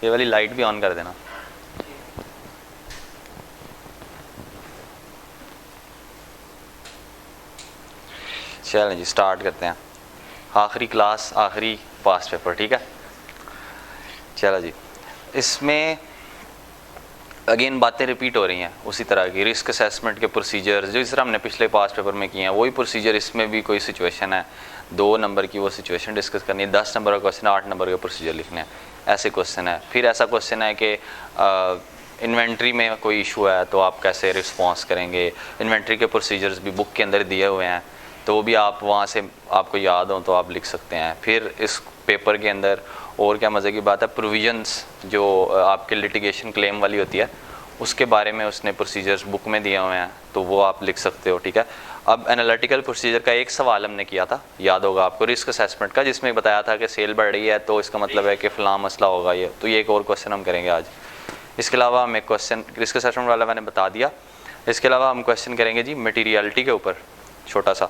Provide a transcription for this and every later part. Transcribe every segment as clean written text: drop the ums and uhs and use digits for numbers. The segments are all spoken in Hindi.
ये वाली लाइट भी ऑन कर देना। चलें जी स्टार्ट करते हैं। आखिरी क्लास आखिरी पास पेपर, ठीक है। चलो जी, इसमें अगेन बातें रिपीट हो रही हैं उसी तरह की, रिस्क असेसमेंट के प्रोसीजर्स जो इस तरह हमने पिछले पास पेपर में किए हैं वही प्रोसीजर इसमें भी। कोई सिचुएशन है 2 नंबर की, वो सिचुएशन डिस्कस करनी है, 10 नंबर का क्वेश्चन है, 8 नंबर के प्रोसीजर लिखने हैं, ऐसे क्वेश्चन है। फिर ऐसा क्वेश्चन है कि इन्वेंट्री में कोई इशू है तो आप कैसे रिस्पॉन्स करेंगे। इन्वेंट्री के प्रोसीजर्स भी बुक के अंदर दिए हुए हैं, तो वो भी आप वहाँ से आपको याद हो तो आप लिख सकते हैं। फिर इस पेपर के अंदर और क्या मज़े की बात है, प्रोविजंस जो आपके लिटिगेशन क्लेम वाली होती है उसके बारे में उसने प्रोसीजर्स बुक में दिए हुए हैं, तो वो आप लिख सकते हो, ठीक है। अब एनालिटिकल प्रोसीजर का एक सवाल हमने किया था, याद होगा आपको, रिस्क असेसमेंट का, जिसमें बताया था कि सेल बढ़ रही है तो इसका मतलब है कि फ़लाँ मसला होगा ये, तो ये एक और क्वेश्चन हम करेंगे आज। इसके अलावा हम एक क्वेश्चन रिस्क असेसमेंट वाला मैंने बता दिया। इसके अलावा हम क्वेश्चन करेंगे जी मटीरियलिटी के ऊपर छोटा सा,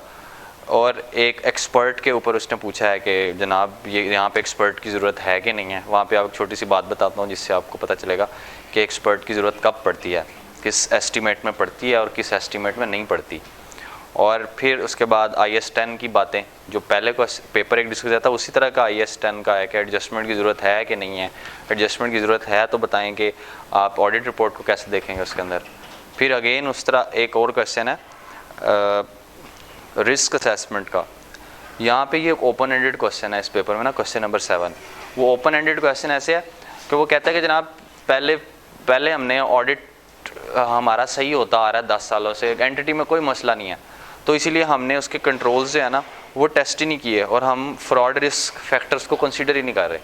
और एक एक्सपर्ट के ऊपर उसने पूछा है कि जनाब ये यहाँ पे एक्सपर्ट की ज़रूरत है कि नहीं है। वहाँ पे आप छोटी सी बात बताता हूँ जिससे आपको पता चलेगा कि एक्सपर्ट की ज़रूरत कब पड़ती है, किस एस्टीमेट में पड़ती है और किस एस्टीमेट में नहीं पड़ती। और फिर उसके बाद IS 10 की बातें, जो पहले को पेपर एक डिस्कस किया था उसी तरह का IS 10 का है कि एडजस्टमेंट की ज़रूरत है कि नहीं है। एडजस्टमेंट की ज़रूरत है तो बताएं कि आप ऑडिट रिपोर्ट को कैसे देखेंगे उसके अंदर। फिर अगेन उस तरह एक और क्वेश्चन है रिस्क असेसमेंट का। यहाँ पे ये ओपन एंडेड क्वेश्चन है इस पेपर में ना, क्वेश्चन नंबर 7। वो ओपन एंडेड क्वेश्चन ऐसे है कि वो कहता है कि जनाब पहले हमने ऑडिट हमारा सही होता आ रहा है 10 सालों से, एक एंटिटी में कोई मसला नहीं है, तो इसीलिए हमने उसके कंट्रोल्स जो है ना वो टेस्ट ही नहीं किए और हम फ्रॉड रिस्क फैक्टर्स को कंसीडर ही नहीं कर रहे।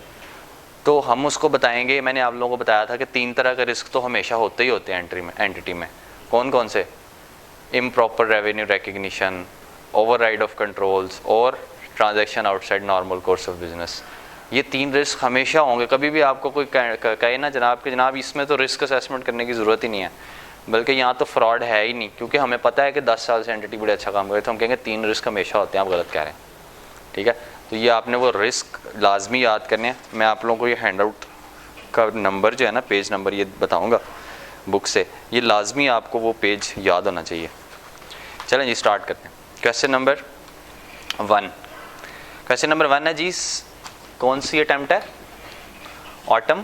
तो हम उसको बताएंगे, मैंने आप लोगों को बताया था कि 3 तरह का रिस्क तो हमेशा होते ही होते हैं एंटिटी में। कौन कौन से? Improper revenue recognition, override of controls और transaction outside normal course of business. ये 3 रिस्क हमेशा होंगे। कभी भी आपको कोई कहे ना जनाब इसमें तो रिस्क असेसमेंट करने की ज़रूरत ही नहीं है, बल्कि यहाँ तो फ्रॉड है ही नहीं, क्योंकि हमें पता है कि 10 साल से एंटिटी बड़े अच्छा काम करे, तो हम कहेंगे 3 रिस्क हमेशा होते हैं, आप गलत कह रहे हैं, ठीक है। तो ये आपने वो रिस्क लाजमी याद करने हैं। मैं आप लोगों को ये हैंड आउट का नंबर जो है ना, पेज नंबर ये बताऊँगा बुक से, ये लाजमी आपको वो पेज याद होना चाहिए। चलें जी स्टार्ट करते हैं। क्वेश्चन नंबर 1, क्वेश्चन नंबर 1 है जी, कौन सी अटेम्प्ट है? ऑटम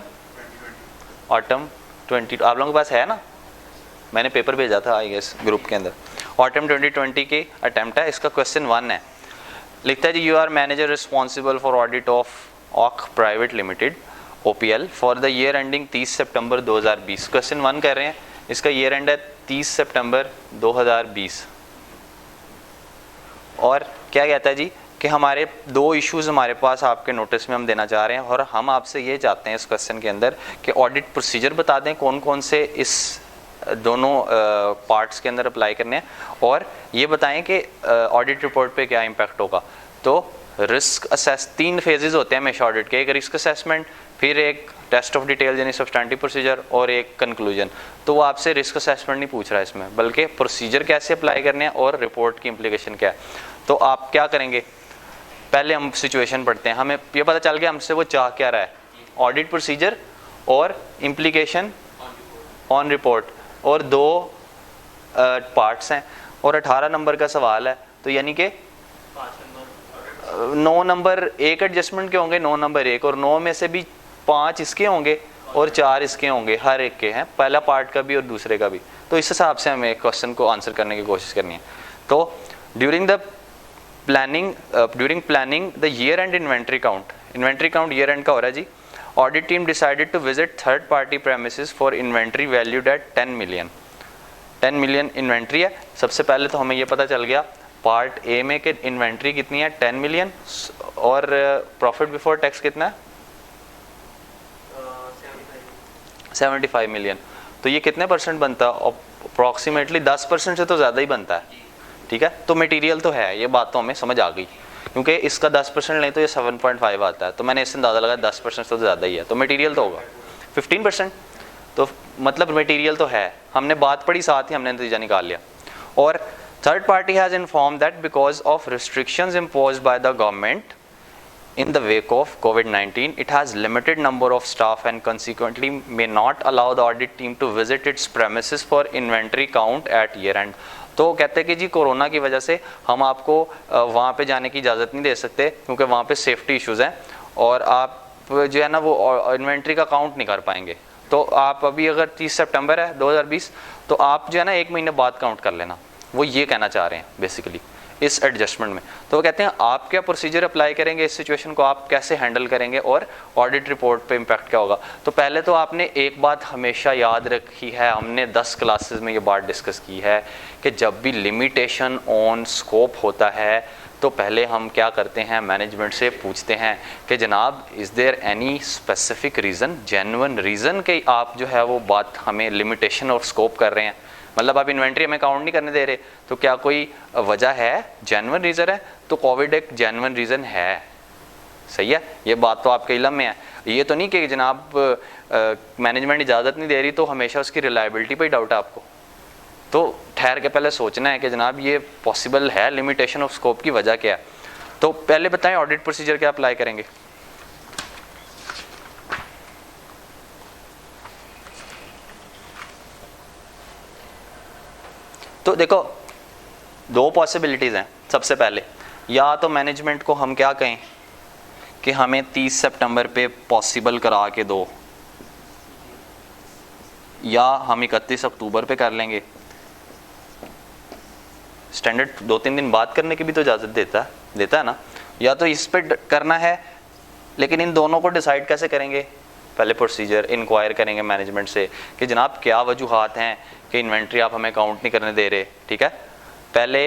20, आप लोगों के पास है ना, मैंने पेपर भेजा था आई गेस ग्रुप के अंदर। ऑटम 2020 की अटेम्प्ट है। इसका क्वेश्चन 1 है, लिखता है जी you are manager responsible for audit of Oak private limited OPL for the year ending 30 सितंबर 2020। क्वेश्चन 1 कह रहे हैं, इसका ईयर एंड है 30 सितंबर 2020। और क्या कहता है जी कि हमारे 2 इश्यूज़ हमारे पास आपके नोटिस में हम देना चाह रहे हैं, और हम आपसे ये चाहते हैं इस क्वेश्चन के अंदर कि ऑडिट प्रोसीजर बता दें कौन कौन से इस दोनों पार्ट्स के अंदर अप्लाई करने हैं, और ये बताएं कि ऑडिट रिपोर्ट पे क्या इम्पैक्ट होगा। तो रिस्क असेस 3 फेजेस होते हैं हमेशा ऑडिट के, एक रिस्क असेसमेंट, फिर एक टेस्ट ऑफ डिटेल यानी सब्सटेंटिव प्रोसीजर, और एक कंक्लूजन। तो वो आपसे रिस्क असेसमेंट नहीं पूछ रहा है इसमें, बल्कि प्रोसीजर कैसे अप्लाई करने हैं और रिपोर्ट की इम्प्लीकेशन क्या है। तो आप क्या करेंगे, पहले हम सिचुएशन पढ़ते हैं, हमें ये पता चल गया हमसे वो चाह क्या रहा है, ऑडिट प्रोसीजर और इम्प्लीकेशन ऑन रिपोर्ट, और 2 पार्ट्स हैं और 18 नंबर का सवाल है। तो यानी कि 9 नंबर 1 एडजस्टमेंट के होंगे, 9 नंबर 1, और 9 में से भी 5 इसके होंगे और 4 इसके होंगे, हर एक के हैं, पहला पार्ट का भी और दूसरे का भी। तो इस हिसाब से हमें क्वेश्चन को आंसर करने की कोशिश करनी है। तो during planning the year end inventory count year end का हो रहा है जी। Audit team decided to visit third party premises for inventory valued at 10 million. 10 million inventory है। सबसे पहले तो हमें ये पता चल गया पार्ट ए में कि इन्वेंट्री कितनी है 10 मिलियन, और प्रॉफिट बिफोर टैक्स कितना है 75 मिलियन। तो ये कितने परसेंट बनता है? अप्रॉक्सीमेटली 10% से तो ज़्यादा ही बनता है, ठीक है। तो मटेरियल तो है, ये बात तो हमें समझ आ गई, क्योंकि इसका 10% नहीं तो ये 7.5 आता है, तो मैंने इससे अंदाज़ा लगाया 10% तो ज़्यादा ही है, तो मटेरियल तो होगा 15%। तो मतलब मटेरियल तो है, हमने बात पढ़ी साथ ही हमने नतीजा निकाल लिया। और third party has inform that because of restrictions imposed by the government in the wake of COVID-19. It has limited number of staff and consequently may not allow the audit team to visit its premises for inventory count at year end. तो कहते हैं कि जी कोरोना की वजह से हम आपको वहाँ पे जाने की इजाज़त नहीं दे सकते क्योंकि वहाँ पे सेफ्टी इश्यूज़ हैं और आप जो है ना वो इन्वेंट्री का काउंट नहीं कर पाएंगे। तो आप अभी अगर 30 सितंबर है 2020 तो आप जो है ना 1 महीने बाद काउंट कर लेना। वो ये कहना चाह रहे हैं बेसिकली इस एडजस्टमेंट में। तो वो कहते हैं आप क्या प्रोसीजर अप्लाई करेंगे, इस सिचुएशन को आप कैसे हैंडल करेंगे और ऑडिट रिपोर्ट पे इम्पैक्ट क्या होगा। तो पहले तो आपने एक बात हमेशा याद रखी है, हमने 10 क्लासेस में ये बात डिस्कस की है कि जब भी लिमिटेशन ऑन स्कोप होता है तो पहले हम क्या करते हैं, मैनेजमेंट से पूछते हैं कि जनाब is there any specific reason, genuine reason कि आप जो है वो बात हमें लिमिटेशन और स्कोप कर रहे हैं, मतलब आप इन्वेंट्री हमें काउंट नहीं करने दे रहे, तो क्या कोई वजह है, जेन्युइन रीज़न है। तो कोविड एक जेन्युइन रीज़न है, सही है, ये बात तो आपके इल्म में है। ये तो नहीं कि जनाब मैनेजमेंट इजाज़त नहीं दे रही तो हमेशा उसकी रिलायबिलिटी पर ही डाउट है आपको। तो ठहर के पहले सोचना है कि जनाब ये पॉसिबल है, लिमिटेशन ऑफ स्कोप की वजह क्या है। तो पहले बताएं ऑडिट प्रोसीजर क्या अप्लाई करेंगे। तो देखो 2 पॉसिबिलिटीज़ हैं। सबसे पहले या तो मैनेजमेंट को हम क्या कहें कि हमें 30 सितंबर पे पॉसिबल करा के दो, या हम 31 अक्टूबर पे कर लेंगे। स्टैंडर्ड 2-3 दिन बाद करने की भी तो इजाज़त देता है ना। या तो इस पे करना है, लेकिन इन दोनों को डिसाइड कैसे करेंगे, पहले प्रोसीजर इंक्वायर करेंगे मैनेजमेंट से कि जनाब क्या वजूहात हैं कि इन्वेंट्री आप हमें काउंट नहीं करने दे रहे, ठीक है। पहले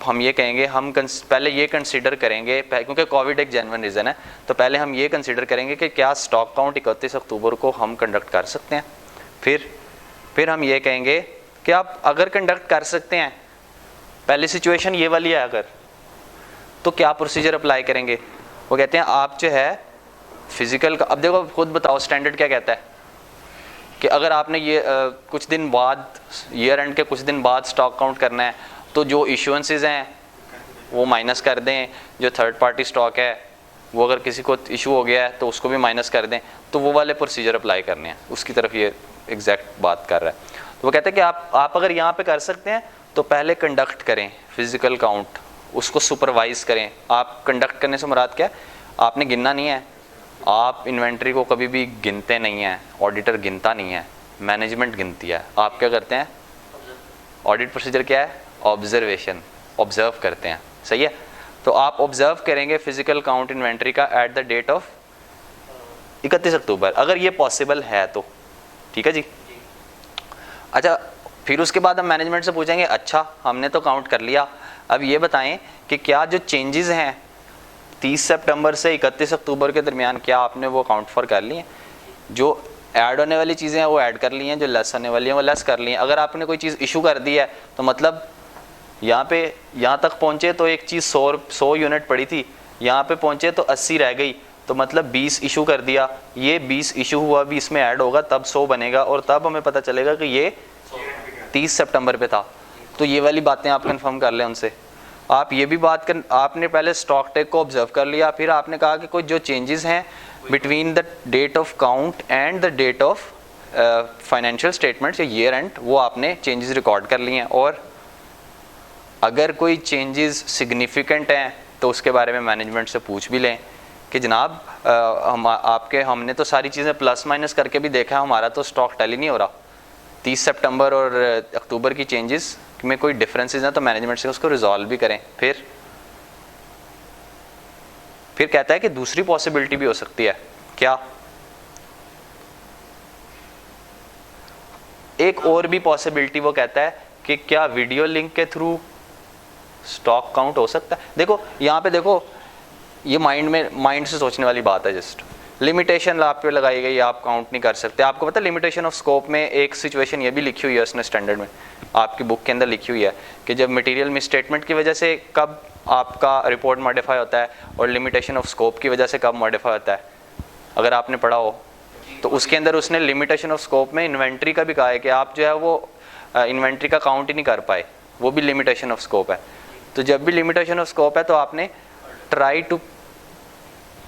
हम ये कहेंगे, हम पहले ये कंसीडर करेंगे क्योंकि कोविड एक जेन्युइन रीज़न है, तो पहले हम ये कंसीडर करेंगे कि क्या स्टॉक काउंट 31 अक्टूबर को हम कंडक्ट कर सकते हैं। फिर हम ये कहेंगे कि आप अगर कंडक्ट कर सकते हैं, पहली सिचुएशन ये वाली है अगर, तो क्या प्रोसीजर अप्लाई करेंगे। वो कहते हैं आप जो है फिजिकल का, अब देखो खुद बताओ स्टैंडर्ड क्या कहता है कि अगर आपने ये कुछ दिन बाद, ईयर एंड के कुछ दिन बाद स्टॉक काउंट करना है तो जो इशुएंसेस हैं वो माइनस कर दें, जो थर्ड पार्टी स्टॉक है वो अगर किसी को इशू हो गया है तो उसको भी माइनस कर दें, तो वो वाले प्रोसीजर अप्लाई करने हैं, उसकी तरफ ये एग्जैक्ट बात कर रहा है। तो वो कहते हैं कि आप अगर यहाँ पे कर सकते हैं तो पहले कंडक्ट करें फिजिकल काउंट, उसको सुपरवाइज करें। आप कंडक्ट करने से मुराद क्या है, आपने गिनना नहीं है, आप इन्वेंट्री को कभी भी गिनते नहीं हैं, ऑडिटर गिनता नहीं है, मैनेजमेंट गिनती है। आप क्या करते हैं, ऑडिट प्रोसीजर क्या है, ऑब्जर्वेशन, ऑब्जर्व करते हैं, सही है। तो आप ऑब्जर्व करेंगे फिजिकल काउंट इन्वेंट्री का एट द डेट ऑफ 31 अक्टूबर, अगर ये पॉसिबल है तो, ठीक है जी। अच्छा, फिर उसके बाद हम मैनेजमेंट से पूछेंगे, अच्छा हमने तो काउंट कर लिया, अब ये बताएं कि क्या जो चेंजेस हैं 30 सितंबर से 31 अक्टूबर के दरमियान क्या आपने वो अकाउंट फॉर कर लिए हैं, जो ऐड होने वाली चीज़ें हैं वो ऐड कर ली हैं, जो लेस होने वाली हैं वो लेस कर ली हैं। अगर आपने कोई चीज़ इशू कर दी है तो मतलब यहाँ तक पहुँचे तो एक चीज़ 100 यूनिट पड़ी थी, यहाँ पे पहुँचे तो 80 रह गई, तो मतलब 20 इशू कर दिया, ये 20 इशू हुआ भी इसमें ऐड होगा तब 100 बनेगा, और तब हमें पता चलेगा कि ये 30 सितंबर पे था। तो ये वाली बातें आप कंफर्म कर लें उनसे। आप ये भी बात कर, आपने पहले स्टॉक टेक को ऑब्जर्व कर लिया, फिर आपने कहा कि कोई जो चेंजेस हैं between the date of count and the date of financial statements या ईयर एंड, वो आपने चेंजेस रिकॉर्ड कर लिए हैं, और अगर कोई चेंजेस सिग्निफिकेंट हैं तो उसके बारे में मैनेजमेंट से पूछ भी लें कि जनाब हमने तो सारी चीज़ें प्लस माइनस करके भी देखा, हमारा तो स्टॉक टैली नहीं हो रहा, 30 सितंबर और अक्टूबर की चेंजेस में कोई डिफरेंसेस हैं, तो मैनेजमेंट से उसको रिजॉल्व भी करें। फिर कहता है कि दूसरी पॉसिबिलिटी भी हो सकती है, क्या, एक और भी पॉसिबिलिटी वो कहता है कि क्या वीडियो लिंक के थ्रू स्टॉक काउंट हो सकता है। देखो यहाँ पे देखो, ये माइंड से सोचने वाली बात है। जस्ट लिमिटेशन आप पे लगाई गई, आप काउंट नहीं कर सकते। आपको पता है लिमिटेशन ऑफ स्कोप में एक सिचुएशन ये भी लिखी हुई है उसने स्टैंडर्ड में, आपकी बुक के अंदर लिखी हुई है कि जब मटेरियल मिसस्टेटमेंट की वजह से कब आपका रिपोर्ट मॉडिफाई होता है और लिमिटेशन ऑफ स्कोप की वजह से कब मॉडिफाई होता है। अगर आपने पढ़ा हो तो उसके अंदर उसने लिमिटेशन ऑफ स्कोप में इन्वेंट्री का भी कहा है कि आप जो है वो इन्वेंट्री का काउंट ही नहीं कर पाए, वो भी लिमिटेशन ऑफ स्कोप है। तो जब भी लिमिटेशन ऑफ स्कोप है तो आपने try to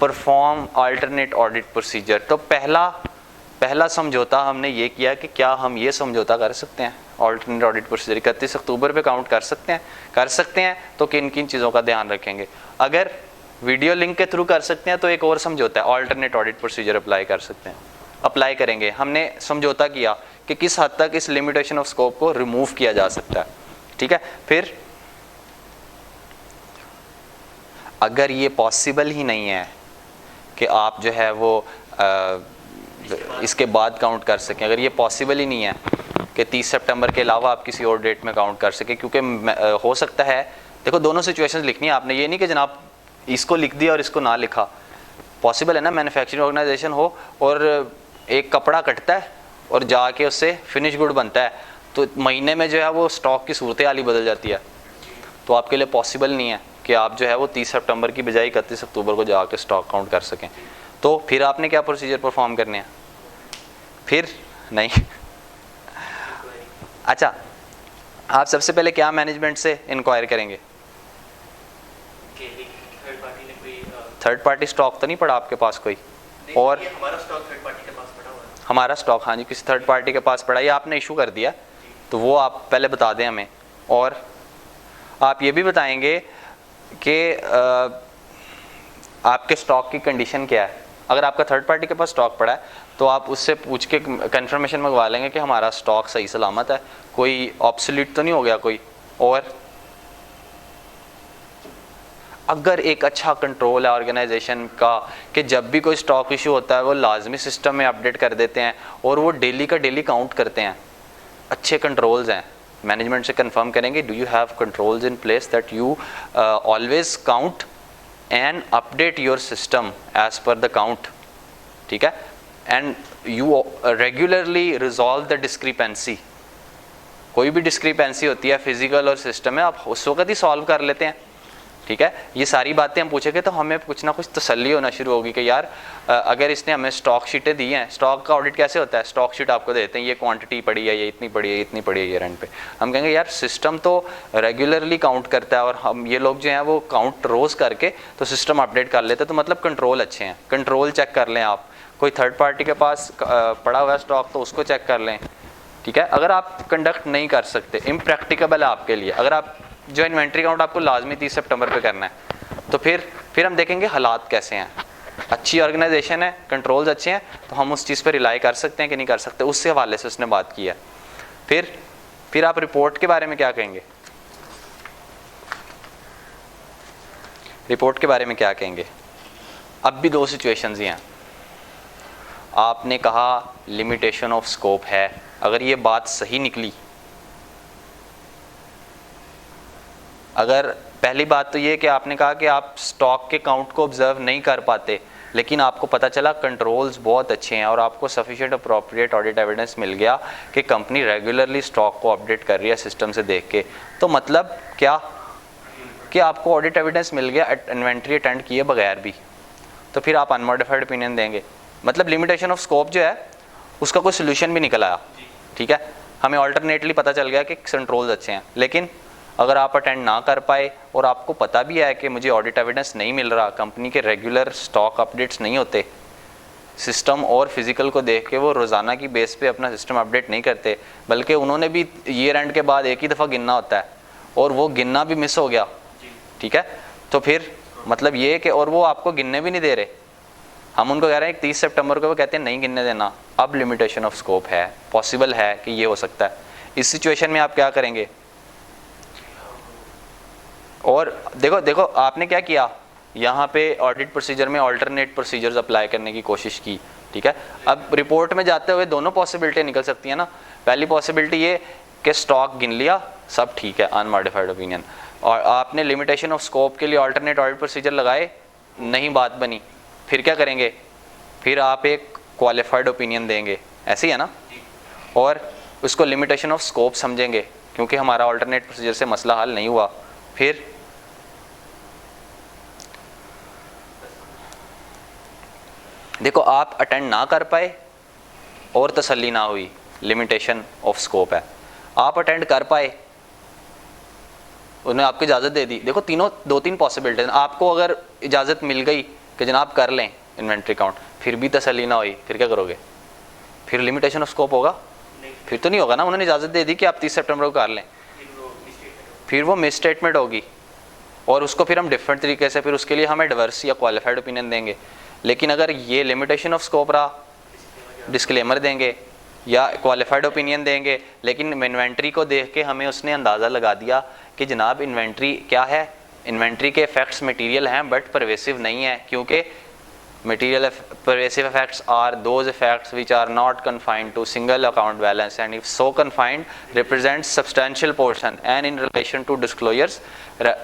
perform alternate audit procedure. तो पहला समझौता हमने ये किया कि क्या हम ये समझौता कर सकते हैं अल्टरनेट ऑडिट प्रोसीजर 31 अक्टूबर पे काउंट कर सकते हैं तो किन किन चीज़ों का ध्यान रखेंगे। अगर वीडियो लिंक के थ्रू कर सकते हैं तो एक और समझौता है अल्टरनेट ऑडिट प्रोसीजर अप्लाई करेंगे। हमने समझौता किया कि किस हद तक इस लिमिटेशन ऑफ स्कोप को रिमूव किया जा सकता है, ठीक है। फिर अगर ये पॉसिबल ही नहीं है कि आप जो है वो इसके बाद काउंट कर सकें, अगर ये पॉसिबल ही नहीं है कि 30 सितंबर के अलावा आप किसी और डेट में काउंट कर सकें, क्योंकि हो सकता है, देखो दोनों सिचुएशंस लिखनी है आपने, ये नहीं कि जनाब इसको लिख दिया और इसको ना लिखा। पॉसिबल है ना मैन्युफैक्चरिंग ऑर्गेनाइजेशन हो और एक कपड़ा कटता है और जाके उससे फिनिश गुड बनता है, तो महीने में जो है वो स्टॉक की सूरत हाल ही बदल जाती है। तो आपके लिए पॉसिबल नहीं है कि आप जो है वो 30 सितंबर की बजाय 31 अक्टूबर को जाके स्टॉक काउंट कर सकें। तो फिर आपने क्या प्रोसीजर परफॉर्म करने हैं? फिर नहीं अच्छा, आप सबसे पहले क्या मैनेजमेंट से इंक्वायर करेंगे? थर्ड पार्टी स्टॉक तो नहीं पड़ा आपके पास कोई? और हमारा स्टॉक थर्ड पार्टी के पास पड़ा हुआ है। हमारा स्टॉक, हाँ जी, किसी थर्ड पार्टी के पास पड़ा, ये आपने इशू कर दिया, तो वो आप पहले बता दें हमें। और आप ये भी बताएंगे कि आपके स्टॉक की कंडीशन क्या है। अगर आपका थर्ड पार्टी के पास स्टॉक पड़ा है तो आप उससे पूछ के कंफर्मेशन मंगवा लेंगे कि हमारा स्टॉक सही सलामत है, कोई ऑब्सोलीट तो नहीं हो गया कोई। और अगर एक अच्छा कंट्रोल है ऑर्गेनाइजेशन का कि जब भी कोई स्टॉक इशू होता है वो लाजमी सिस्टम में अपडेट कर देते हैं और वो डेली का डेली काउंट करते हैं, अच्छे कंट्रोल्स हैं, मैनेजमेंट से कंफर्म करेंगे do you have controls in place that you always count and update your system as per the count, ठीक है, and you regularly resolve the discrepancy. कोई भी डिस्क्रिपेंसी होती है फिजिकल और सिस्टम में, आप उस वक्त ही सॉल्व कर लेते हैं, ठीक है। ये सारी बातें हम पूछेंगे तो हमें कुछ ना कुछ तसल्ली होना शुरू होगी कि यार अगर इसने हमें स्टॉक शीटें दी हैं, स्टॉक का ऑडिट कैसे होता है, स्टॉक शीट आपको देते हैं, ये क्वांटिटी पड़ी है, ये इतनी पड़ी है, इतनी पड़ी है ये रन पे, हम कहेंगे यार सिस्टम तो रेगुलरली काउंट करता है और हम ये लोग जो हैं वो काउंट रोज़ करके तो सिस्टम अपडेट कर लेते हैं, तो मतलब कंट्रोल अच्छे हैं। कंट्रोल चेक कर लें आप, कोई थर्ड पार्टी के पास पड़ा हुआ है स्टॉक तो उसको चेक कर लें, ठीक है। अगर आप कंडक्ट नहीं कर सकते, इम्प्रैक्टिकेबल है आपके लिए, अगर आप जो इन्वेंट्री काउंट आपको लाजमी 30 सितंबर पे करना है तो फिर हम देखेंगे हालात कैसे हैं। अच्छी ऑर्गेनाइजेशन है, कंट्रोल्स अच्छे हैं, तो हम उस चीज़ पे रिलाई कर सकते हैं कि नहीं कर सकते, उससे हवाले से उसने बात की है। फिर आप रिपोर्ट के बारे में क्या कहेंगे? रिपोर्ट के बारे में क्या कहेंगे? अब भी दो सिचुएशंस ही हैं। आपने कहा लिमिटेशन ऑफ स्कोप है, अगर ये बात सही निकली, अगर पहली बात तो ये कि आपने कहा कि आप स्टॉक के काउंट को ऑब्जर्व नहीं कर पाते, लेकिन आपको पता चला कंट्रोल्स बहुत अच्छे हैं और आपको सफिशिएंट अप्रोप्रिएट ऑडिट एविडेंस मिल गया कि कंपनी रेगुलरली स्टॉक को अपडेट कर रही है सिस्टम से देख के, तो मतलब क्या कि आपको ऑडिट एविडेंस मिल गया इन्वेंट्री अटेंड किए बगैर भी, तो फिर आप अनमॉडिफाइड ओपिनियन देंगे। मतलब लिमिटेशन ऑफ स्कोप जो है उसका कोई सोल्यूशन भी निकल आया, ठीक है, हमें ऑल्टरनेटली पता चल गया कि कंट्रोल्स अच्छे हैं, लेकिन अगर आप अटेंड ना कर पाए और आपको पता भी है कि मुझे ऑडिट एविडेंस नहीं मिल रहा, कंपनी के रेगुलर स्टॉक अपडेट्स नहीं होते, सिस्टम और फिजिकल को देख के वो रोज़ाना की बेस पे अपना सिस्टम अपडेट नहीं करते, बल्कि उन्होंने भी ईयर एंड के बाद एक ही दफ़ा गिनना होता है और वो गिनना भी मिस हो गया, ठीक है, तो फिर मतलब ये कि और वो आपको गिनने भी नहीं दे रहे, हम उनको कह रहे हैं 30 सितंबर को, वो कहते हैं नहीं गिनने देना। अब लिमिटेशन ऑफ स्कोप है, पॉसिबल है कि ये हो सकता है, इस सिचुएशन में आप क्या करेंगे? और देखो आपने क्या किया, यहाँ पे ऑडिट प्रोसीजर में अल्टरनेट प्रोसीजर्स अप्लाई करने की कोशिश की, ठीक है। अब रिपोर्ट में जाते हुए दोनों पॉसिबिलिटी निकल सकती है ना। पहली पॉसिबिलिटी ये कि स्टॉक गिन लिया, सब ठीक है, अनमॉडिफाइड ओपिनियन, और आपने लिमिटेशन ऑफ स्कोप के लिए अल्टरनेट ऑडिट प्रोसीजर लगाए, नहीं बात बनी, फिर क्या करेंगे? फिर आप एक क्वालिफाइड ओपिनियन देंगे, ऐसे ही है ना, और उसको लिमिटेशन ऑफ स्कोप समझेंगे क्योंकि हमारा अल्टरनेट प्रोसीजर से मसला हल नहीं हुआ। फिर देखो आप अटेंड ना कर पाए और तसल्ली ना हुई, लिमिटेशन ऑफ स्कोप है, आप अटेंड कर पाए, उन्हें आपको इजाज़त दे दी। देखो तीनों 2-3 पॉसिबिलिटीज, आपको अगर इजाज़त मिल गई कि कि जनाब कर लें इन्वेंट्री काउंट, फिर भी तसल्ली ना हुई, फिर क्या करोगे? फिर लिमिटेशन ऑफ स्कोप होगा? नहीं, फिर तो नहीं होगा ना, उन्होंने इजाज़त दे दी कि आप 30 सितंबर को कर लें, फिर वो मिस स्टेटमेंट होगी और उसको फिर हम डिफरेंट तरीके से फिर उसके लिए हम एडवर्स या क्वालिफाइड ओपिनियन देंगे। लेकिन अगर ये लिमिटेशन ऑफ स्कोप रहा, डिस्क्लेमर देंगे या क्वालिफाइड ओपिनियन देंगे, लेकिन इन्वेंट्री को देख के हमें उसने अंदाज़ा लगा दिया कि जनाब इन्वेंट्री क्या है, इन्वेंट्री के इफेक्ट्स मटेरियल हैं बट परवेसिव नहीं है, क्योंकि material pervasive effects are those effects which are not confined to single account balance and if so confined represents substantial portion and in relation to disclosures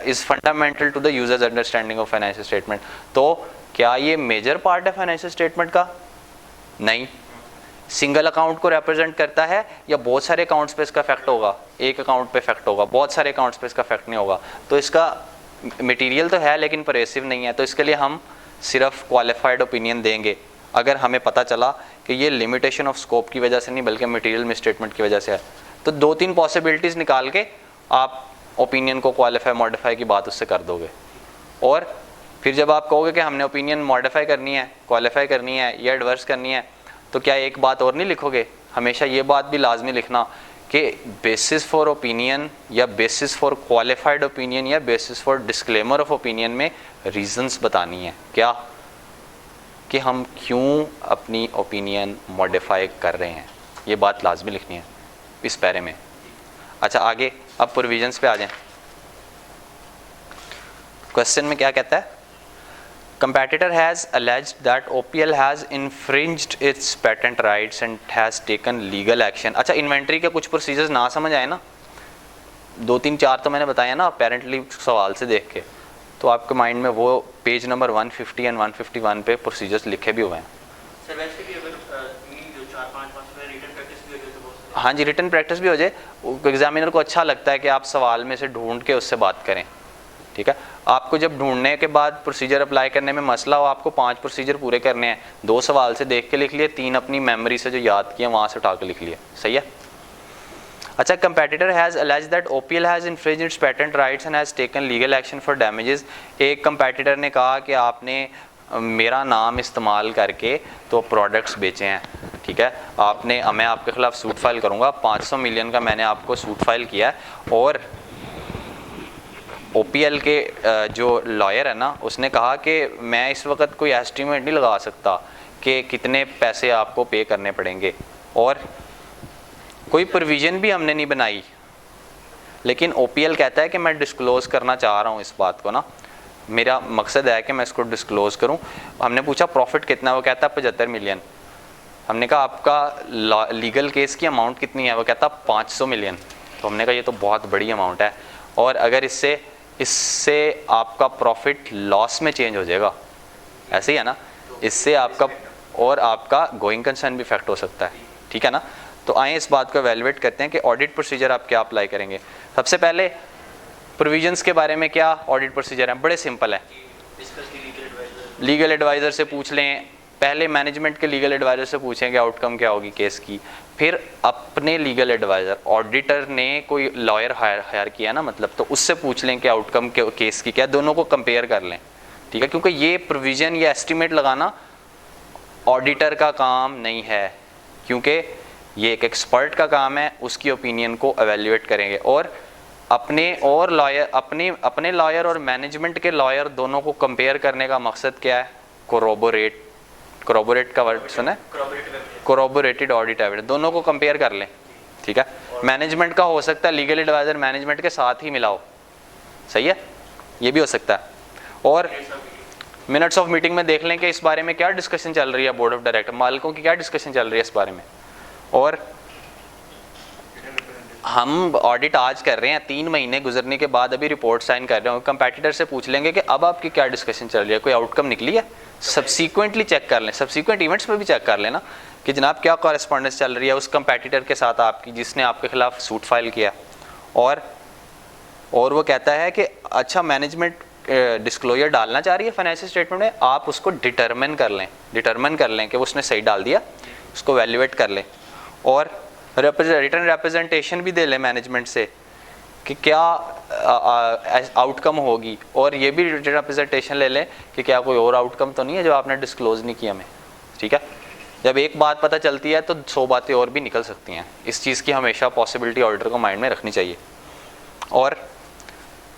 is fundamental to the user's understanding of financial statement। तो क्या ये मेजर पार्ट है फाइनेंशियल स्टेटमेंट का? नहीं। सिंगल अकाउंट को रिप्रेजेंट करता है या बहुत सारे अकाउंट्स पे इसका इफेक्ट होगा? एक अकाउंट पे इफेक्ट होगा, बहुत सारे अकाउंट्स पे इसका इफेक्ट नहीं होगा। तो इसका मटेरियल तो है लेकिन परवेसिव नहीं है, तो इसके लिए हम सिर्फ क्वालिफाइड ओपिनियन देंगे अगर हमें पता चला कि ये लिमिटेशन ऑफ स्कोप की वजह से नहीं बल्कि मटेरियल मिसस्टेटमेंट की वजह से है। तो 2-3 पॉसिबिलिटीज़ निकाल के आप ओपिनियन को क्वालिफाई मॉडिफाई की बात उससे कर दोगे। और फिर जब आप कहोगे कि हमने ओपिनियन मॉडिफाई करनी है, क्वालिफाई करनी है या एडवर्स करनी है, तो क्या एक बात और नहीं लिखोगे? हमेशा ये बात भी लाजमी लिखना कि बेसिस फॉर ओपिनियन या बेसिस फॉर क्वालिफाइड ओपिनियन या basis for disclaimer of opinion में रीजंस बतानी है। क्या? कि हम क्यों अपनी ओपिनियन मॉडिफाई कर रहे हैं, ये बात लाजमी लिखनी है इस पैरे में। अच्छा आगे अब प्रोविजंस पे आ जाएं। क्वेश्चन में क्या कहता है? Competitor has alleged that OPL has infringed its patent rights and has taken legal action। अच्छा इन्वेंट्री के कुछ प्रोसीजर्स ना समझ आए ना, 2-3-4 तो मैंने बताया ना अपेरेंटली सवाल से देख के, तो आपके माइंड में वो पेज नंबर 150 एंड 151 पे प्रोसीजर्स लिखे भी हुए हैं। सर वैसे भी अगर जो 4-5 में रिटन प्रैक्टिस भी हो जाए तो बहुत सही। हाँ जी, रिटन प्रैक्टिस भी हो जाए। एग्जामिनर को अच्छा लगता है कि आप सवाल में से ढूंढ के उससे बात करें, ठीक है। आपको जब ढूंढने के बाद प्रोसीजर अप्लाई करने में मसला हो, आपको 5 प्रोसीजर पूरे करने हैं, 2 सवाल से देख के लिख लिए, 3 अपनी मेमोरी से जो याद किए वहाँ से उठा के लिख लिए, सही है। अच्छा, competitor has alleged that OPL has infringed its patent rights and has taken legal action for damages। एक कंपेटिटर ने कहा कि आपने मेरा नाम इस्तेमाल करके तो प्रोडक्ट्स बेचे हैं, ठीक है, आपने, मैं आपके खिलाफ सूट फाइल करूँगा, 500 मिलियन का मैंने आपको सूट फाइल किया है। और OPL के जो लॉयर है ना, उसने कहा कि मैं इस वक्त कोई एस्टीमेट नहीं लगा सकता कि कितने पैसे आपको पे करने पड़ेंगे, और कोई प्रोविज़न भी हमने नहीं बनाई, लेकिन OPL कहता है कि मैं डिस्क्लोज़ करना चाह रहा हूँ इस बात को ना, मेरा मकसद है कि मैं इसको डिस्क्लोज़ करूँ। हमने पूछा प्रॉफिट कितना है, वो कहता है 75 मिलियन। हमने कहा आपका लीगल केस की अमाउंट कितनी है, वो कहता 500 मिलियन। तो हमने कहा ये तो बहुत बड़ी अमाउंट है, और अगर इससे आपका प्रॉफिट लॉस में चेंज हो जाएगा, ऐसे ही है ना, इससे आपका और आपका गोइंग कंसर्न भी इफेक्ट हो सकता है, ठीक है ना। तो आए इस बात को एवेलुएट करते हैं कि ऑडिट प्रोसीजर आप क्या अप्लाई करेंगे। सबसे पहले प्रोविजंस के बारे में क्या ऑडिट प्रोसीजर है, बड़े सिंपल है। लीगल एडवाइज़र से पूछ लें, पहले मैनेजमेंट के लीगल एडवाइज़र से पूछेंगे आउटकम क्या होगी केस की, फिर अपने लीगल एडवाइज़र, ऑडिटर ने कोई लॉयर हायर किया ना, मतलब, तो उससे पूछ लें कि आउटकम के केस की क्या, दोनों को कंपेयर कर लें, ठीक है। क्योंकि ये प्रोविज़न या एस्टीमेट लगाना ऑडिटर का काम नहीं है, क्योंकि ये एक एक्सपर्ट का काम है, उसकी ओपिनियन को एवेल्युएट करेंगे। और अपने लॉयर और मैनेजमेंट के लॉयर दोनों को कंपेयर करने का मकसद क्या है? कोरोबोरेट का वर्ड सुना है, कोरोबोरेटेड ऑडिट एविडेंस, दोनों को कंपेयर कर लें, ठीक है। मैनेजमेंट का हो सकता है लीगल एडवाइजर मैनेजमेंट के साथ ही मिलाओ, सही है, ये भी हो सकता है। और मिनट्स ऑफ मीटिंग में देख लें कि इस बारे में क्या डिस्कशन चल रही है, बोर्ड ऑफ डायरेक्टर मालिकों की क्या डिस्कशन चल रही है इस बारे में। और हम ऑडिट आज कर रहे हैं, 3 महीने गुजरने के बाद अभी रिपोर्ट साइन कर रहे हो, कंपेटिटर से पूछ लेंगे कि अब आपकी क्या डिस्कशन चल रही है, कोई आउटकम निकली है, सब्सीक्वेंटली चेक कर लें, सब्सीक्वेंट इवेंट्स में भी चेक कर लेना कि जनाब क्या कॉरेस्पॉन्डेंस चल रही है उस कंपेटिटर के साथ आपकी जिसने आपके खिलाफ सूट फाइल किया। और वो कहता है कि अच्छा मैनेजमेंट डिस्क्लोजर डालना चाह रही है फाइनेंशियल स्टेटमेंट में, आप उसको डिटरमिन कर लें कि उसने सही डाल दिया, उसको वैल्यूएट कर लें। और रिटर्न रिप्रेजेंटेशन भी दे लें मैनेजमेंट से कि क्या आउटकम होगी, और ये भी रिप्रेजेंटेशन ले लें कि क्या कोई और आउटकम तो नहीं है जो आपने डिस्क्लोज़ नहीं किया हमें, ठीक है। जब एक बात पता चलती है तो 100 बातें और भी निकल सकती हैं। इस चीज़ की हमेशा पॉसिबिलिटी ऑडिटर को माइंड में रखनी चाहिए। और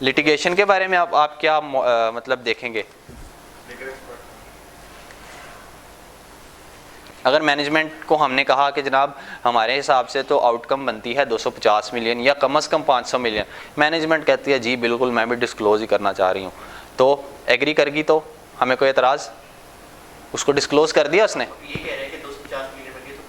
लिटिगेशन के बारे में आप क्या मतलब देखेंगे? अगर मैनेजमेंट को हमने कहा कि जनाब हमारे हिसाब से तो आउटकम बनती है 250 मिलियन या कम से कम 500 मिलियन, मैनेजमेंट कहती है जी बिल्कुल मैं भी डिस्क्लोज़ ही करना चाह रही हूँ, तो एग्री करगी तो हमें कोई एतराज़? उसको डिस्क्लोज़ कर दिया उसने, ये कह रहे हैं कि 250 मिलियन बन गई तो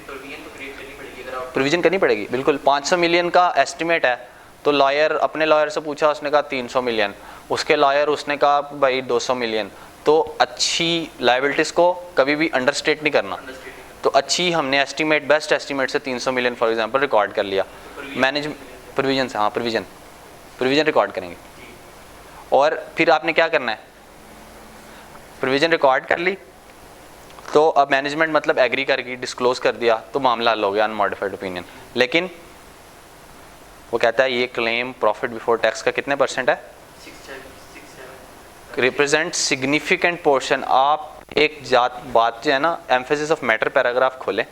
प्रोविजन तो क्रिएट करनी पड़ेगी। अगर आप प्रोविजन करनी पड़ेगी बिल्कुल। 500 मिलियन का एस्टिमेट है तो लॉयर, अपने लॉयर से पूछा, उसने कहा 300 मिलियन, उसके लॉयर उसने कहा भाई 200 मिलियन। तो अच्छी लाइबिलिटीज़ को कभी भी अंडरस्टेट नहीं करना। तो अच्छी हमने एस्टिमेट, बेस्ट एस्टिमेट से 300 मिलियन फॉर एग्जांपल रिकॉर्ड कर लिया मैनेज प्रोविजन से, हाँ प्रोविजन रिकॉर्ड करेंगे। और फिर आपने क्या करना है, प्रोविजन रिकॉर्ड कर ली तो अब मैनेजमेंट मतलब एग्री करके डिस्क्लोज कर दिया तो मामला हल हो गया, अनमॉडिफाइड ओपिनियन। लेकिन वो कहता है ये क्लेम प्रॉफिट बिफोर टैक्स का कितने परसेंट है, 6-7 रिप्रेजेंट सिग्निफिकेंट पोर्शन। आप एक बात जो है ना, एम्फेसिस ऑफ मैटर पैराग्राफ खोलें,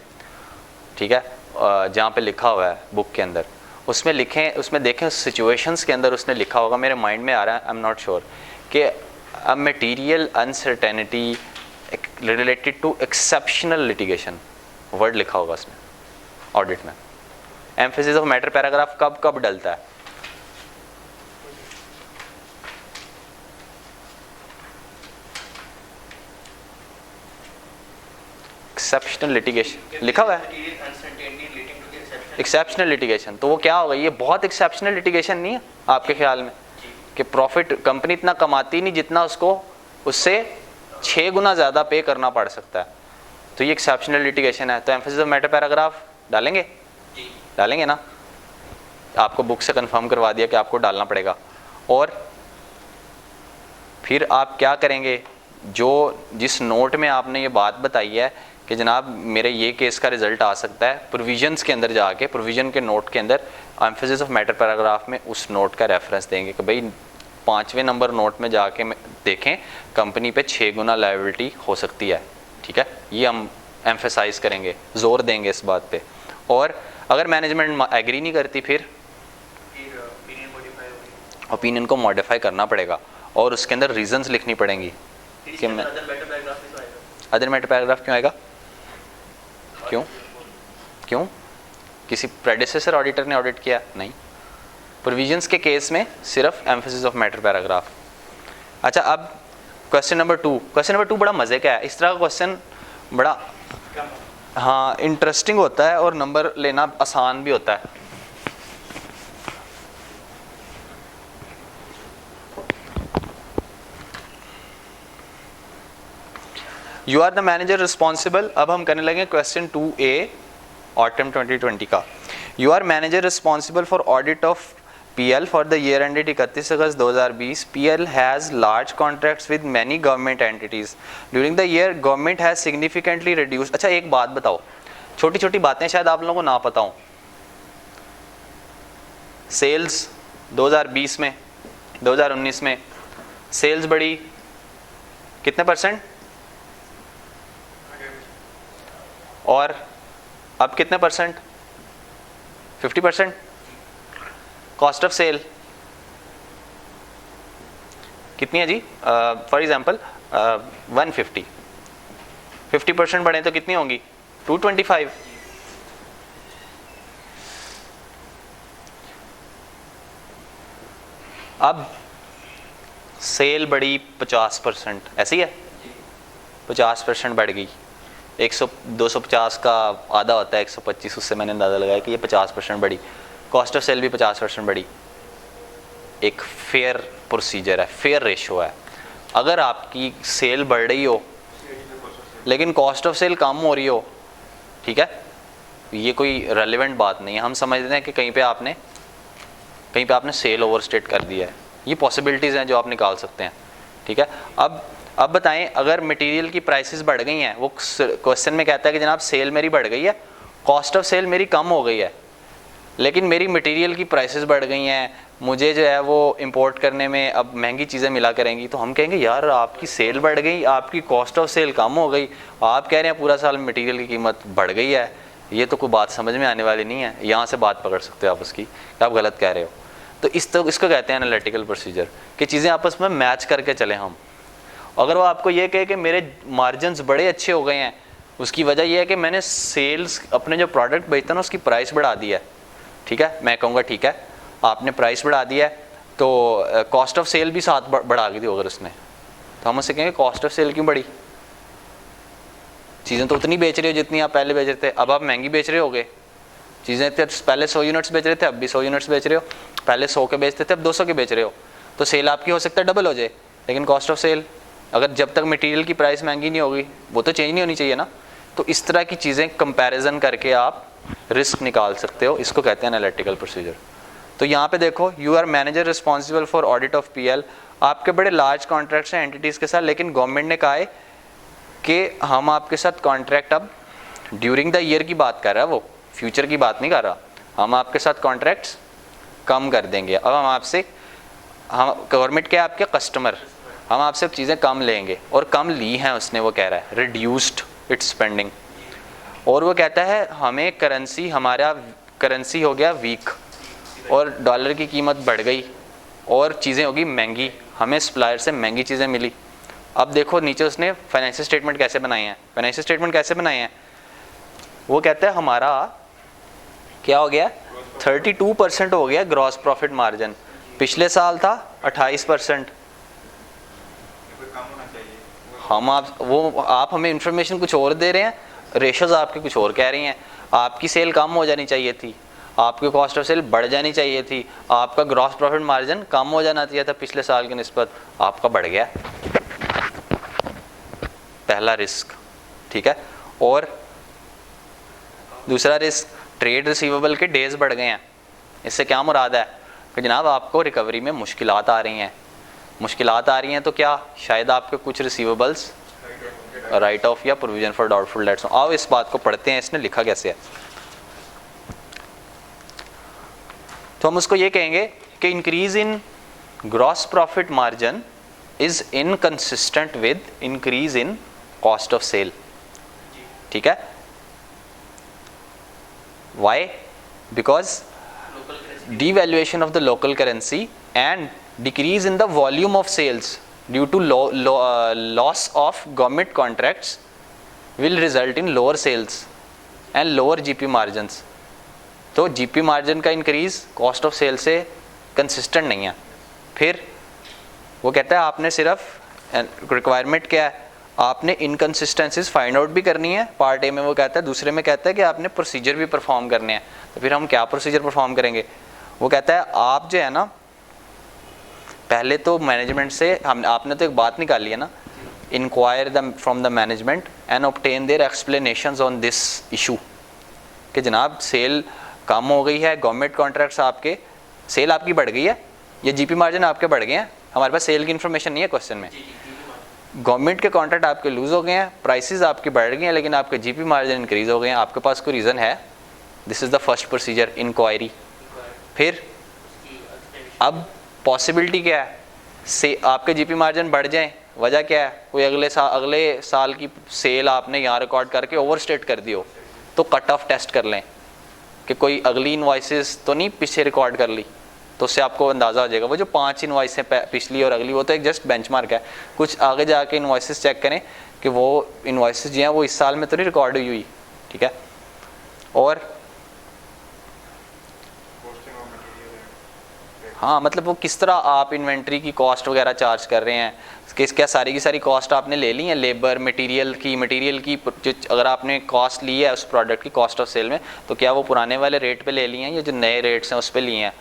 ठीक है, जहाँ पे लिखा हुआ है बुक के अंदर, उसमें लिखें, उसमें देखें सिचुएशंस के अंदर उसने लिखा होगा, मेरे माइंड में आ रहा है, आई एम नॉट श्योर, कि a material uncertainty related to exceptional litigation, word लिखा होगा उसमें ऑडिट में। एम्फेसिस ऑफ मैटर पैराग्राफ कब कब डलता है? एक्सेप्शनल लिटिगेशन लिखा हुआ है, एक्सेप्शनल लिटिगेशन। तो वो क्या होगा, ये बहुत एक्सेप्शनल लिटिगेशन नहीं है आपके ख्याल में कि प्रॉफिट कंपनी इतना कमाती नहीं जितना उसको उससे 6 गुना ज़्यादा पे करना पड़ सकता है, तो ये एक्सेप्शनल लिटिगेशन है। तो एम्फेसिस ऑफ मैटर पैराग्राफ डालेंगे, डालेंगे ना, आपको बुक से कंफर्म करवा दिया कि आपको डालना पड़ेगा। और फिर आप क्या करेंगे, जो जिस नोट में आपने ये बात बताई है कि जनाब मेरे ये केस का रिजल्ट आ सकता है, प्रोविजंस के अंदर जाके, प्रोविजन के नोट के अंदर एम्फेसिस ऑफ मैटर पैराग्राफ में उस नोट का रेफरेंस देंगे कि भाई 5वें नंबर नोट में जाके देखें कंपनी पे 6 गुना लायबिलिटी हो सकती है, ठीक है। ये हम एम्फेसाइज करेंगे, जोर देंगे इस बात पे। और अगर मैनेजमेंट एग्री नहीं करती फिर ओपिनियन को मॉडिफाई करना पड़ेगा और उसके अंदर रीजंस लिखनी पड़ेंगी कि मैं अदर मैटर पैराग्राफ क्यों आएगा, क्यों किसी प्रेडिसेसर ऑडिटर ने ऑडिट किया नहीं, प्रोविजंस के केस में सिर्फ एम्फेसिस ऑफ मैटर पैराग्राफ। अच्छा, अब क्वेश्चन नंबर 2 बड़ा मज़े का है। इस तरह का क्वेश्चन बड़ा हाँ इंटरेस्टिंग होता है और नंबर लेना आसान भी होता है। You are the manager responsible. अब हम करने लगे क्वेश्चन 2A ऑटम 2020 का। You are manager responsible for audit of PL for the year ended 31 August 2020. PL has large contracts with many government entities during the year. Government has significantly reduced. अच्छा, एक बात बताओ, छोटी छोटी बातें शायद आप लोगों को ना पता हो। सेल्स 2020 में 2019 में सेल्स बढ़ी कितने परसेंट, और अब कितने परसेंट, 50%. कॉस्ट ऑफ सेल कितनी है जी, फॉर एग्जांपल 150, 50% बढ़े तो कितनी होंगी, 225. अब सेल बढ़ी 50%, ऐसी है 50% बढ़ गई, 250 का आधा होता है 125, उससे मैंने अंदाज़ा लगाया कि ये 50% बढ़ी। कॉस्ट ऑफ सेल भी 50% बढ़ी। एक फेयर प्रोसीजर है, फेयर रेशो है। अगर आपकी सेल बढ़ रही हो लेकिन कॉस्ट ऑफ सेल कम हो रही हो, ठीक है, ये कोई रेलेवेंट बात नहीं है। हम समझते हैं कि कहीं पे आपने सेल ओवरस्टेट कर दिया है। ये पॉसिबिलिटीज़ हैं जो आप निकाल सकते हैं, ठीक है। अब बताएं, अगर मटेरियल की प्राइसेस बढ़ गई हैं, वो क्वेश्चन में कहता है कि जनाब सेल मेरी बढ़ गई है, कॉस्ट ऑफ सेल मेरी कम हो गई है, लेकिन मेरी मटेरियल की प्राइसेस बढ़ गई हैं, मुझे जो है वो इंपोर्ट करने में अब महंगी चीज़ें मिला करेंगी, तो हम कहेंगे यार आपकी सेल बढ़ गई, आपकी कॉस्ट ऑफ सेल कम हो गई, आप कह रहे हैं पूरा साल मटेरियल की कीमत बढ़ गई है, ये तो कोई बात समझ में आने वाली नहीं है। यहाँ से बात पकड़ सकते हो आप उसकी कि आप गलत कह रहे हो। तो इसको कहते हैं एनालिटिकल प्रोसीजर, कि चीज़ें आपस में मैच करके चलें हम। अगर वो आपको ये कहे कि मेरे मार्जिन्स बड़े अच्छे हो गए हैं, उसकी वजह यह है कि मैंने सेल्स अपने जो प्रोडक्ट बेचता ना उसकी प्राइस बढ़ा दी है, ठीक है, मैं कहूँगा ठीक है आपने प्राइस बढ़ा दिया है, तो कॉस्ट ऑफ सेल भी साथ बढ़ा दी अगर उसने, तो हम उससे कहेंगे कॉस्ट ऑफ सेल क्यों बढ़ी, चीज़ें तो उतनी बेच रहे हो जितनी आप पहले बेच रहे थे, अब आप महंगी बेच रहे होगे। चीज़ें पहले 100 यूनिट्स बेच रहे थे, अब भी 100 यूनिट्स बेच रहे हो, पहले 100 के बेचते थे अब 200 के बेच रहे हो, तो सेल आपकी हो सकता है डबल हो जाए, लेकिन कॉस्ट ऑफ सेल अगर जब तक मटेरियल की प्राइस महंगी नहीं होगी वो तो चेंज नहीं होनी चाहिए ना। तो इस तरह की चीज़ें कंपैरिजन करके आप रिस्क निकाल सकते हो, इसको कहते हैं एनालिटिकल प्रोसीजर। तो यहाँ पे देखो, you are manager responsible for audit of PL, आपके बड़े लार्ज कॉन्ट्रैक्ट्स हैं एंटिटीज़ के साथ, लेकिन गवर्नमेंट ने कहा है कि हम आपके साथ कॉन्ट्रैक्ट, अब ड्यूरिंग द ईयर की बात कर रहा है वो, फ्यूचर की बात नहीं कर रहा, हम आपके साथ कॉन्ट्रैक्ट्स कम कर देंगे। अब हम गवर्नमेंट के आपके कस्टमर, हम आपसे चीज़ें कम लेंगे, और कम ली हैं उसने, वो कह रहा है रिड्यूस्ड इट्स स्पेंडिंग, और वो कहता है हमें करेंसी, हमारा करेंसी हो गया वीक और डॉलर की कीमत बढ़ गई और चीज़ें होगी महंगी, हमें सप्लायर से महंगी चीज़ें मिली। अब देखो नीचे उसने फाइनेंशियल स्टेटमेंट कैसे बनाए हैं, फाइनेंशियल स्टेटमेंट कैसे बनाए हैं, वो कहता है हमारा क्या हो गया 32% हो गया ग्रॉस प्रॉफिट मार्जिन, पिछले साल था 28%। हम आप हमें इंफॉर्मेशन कुछ और दे रहे हैं, रेशोज आपके कुछ और कह रही हैं, आपकी सेल कम हो जानी चाहिए थी, आपकी कॉस्ट ऑफ सेल बढ़ जानी चाहिए थी, आपका ग्रॉस प्रॉफिट मार्जिन कम हो जाना चाहिए था पिछले साल की निस्बत, आपका बढ़ गया, पहला रिस्क, ठीक है। और दूसरा रिस्क, ट्रेड रिसीवेबल के डेज बढ़ गए हैं। इससे क्या मुराद है कि जनाब आपको रिकवरी में मुश्किलात आ रही हैं, मुश्किलात आ रही हैं तो क्या शायद आपके कुछ रिसीवेबल्स राइट ऑफ या प्रोविजन फॉर डाउटफुल डेट्स। आओ इस बात को पढ़ते हैं, इसने लिखा कैसे है। तो हम उसको ये कहेंगे कि increase in gross profit margin is inconsistent with increase in cost of sale, ठीक है। Why? Because devaluation of the local currency and decrease in the volume of sales due to loss of government contracts will result in lower sales and lower GP margins। तो GP मार्जिन का इंक्रीज कॉस्ट ऑफ सेल से कंसिस्टेंट नहीं है। फिर वो कहता है आपने सिर्फ रिक्वायरमेंट क्या है, आपने इनकन्सिस्टेंसीज फाइंड आउट भी करनी है, पार्ट ए में वो कहता है, दूसरे में कहता है कि आपने प्रोसीजर भी परफॉर्म करने हैं। तो फिर हम क्या प्रोसीजर परफॉर्म करेंगे, वो कहता है आप जो है ना, पहले तो मैनेजमेंट से आपने तो एक बात निकाली है ना, inquire from the management and obtain their explanations on this issue, कि जनाब सेल कम हो गई है, गवर्नमेंट कॉन्ट्रैक्ट्स आपके, सेल आपकी बढ़ गई है, ये जीपी मार्जिन आपके बढ़ गए हैं, हमारे पास सेल की इन्फॉर्मेशन नहीं है क्वेश्चन में, गवर्नमेंट के कॉन्ट्रैक्ट आपके लूज हो गए हैं, प्राइसेस आपकी बढ़ गई हैं, लेकिन आपके जीपी मार्जिन इंक्रीज हो गए हैं, आपके पास कोई रीज़न है? This is the first procedure, inquiry. फिर अब पॉसिबिलिटी क्या है, से आपके जीपी मार्जिन बढ़ जाएं, वजह क्या है, कोई अगले साल की सेल आपने यहाँ रिकॉर्ड करके ओवरस्टेट कर दी हो, तो कट ऑफ टेस्ट कर लें कि कोई अगली इनवॉइसेस तो नहीं पीछे रिकॉर्ड कर ली, तो उससे आपको अंदाज़ा हो जाएगा। वो जो 5 इनवॉइस हैं पिछली और अगली, वो तो एक जस्ट बेंचमार्क है, कुछ आगे जाके इनवॉइसेस चेक करें कि वो इनवॉइसेस जो हैं वो इस साल में तो नहीं रिकॉर्ड हुई, ठीक है। और हाँ, मतलब वो किस तरह आप इन्वेंट्री की कॉस्ट वगैरह चार्ज कर रहे हैं, क्या सारी की सारी कॉस्ट आपने ले ली है, लेबर मटेरियल की जो अगर आपने कॉस्ट ली है उस प्रोडक्ट की कॉस्ट ऑफ सेल में, तो क्या वो पुराने वाले रेट पे ले लिए हैं या जो नए रेट्स हैं उस पे लिए हैं,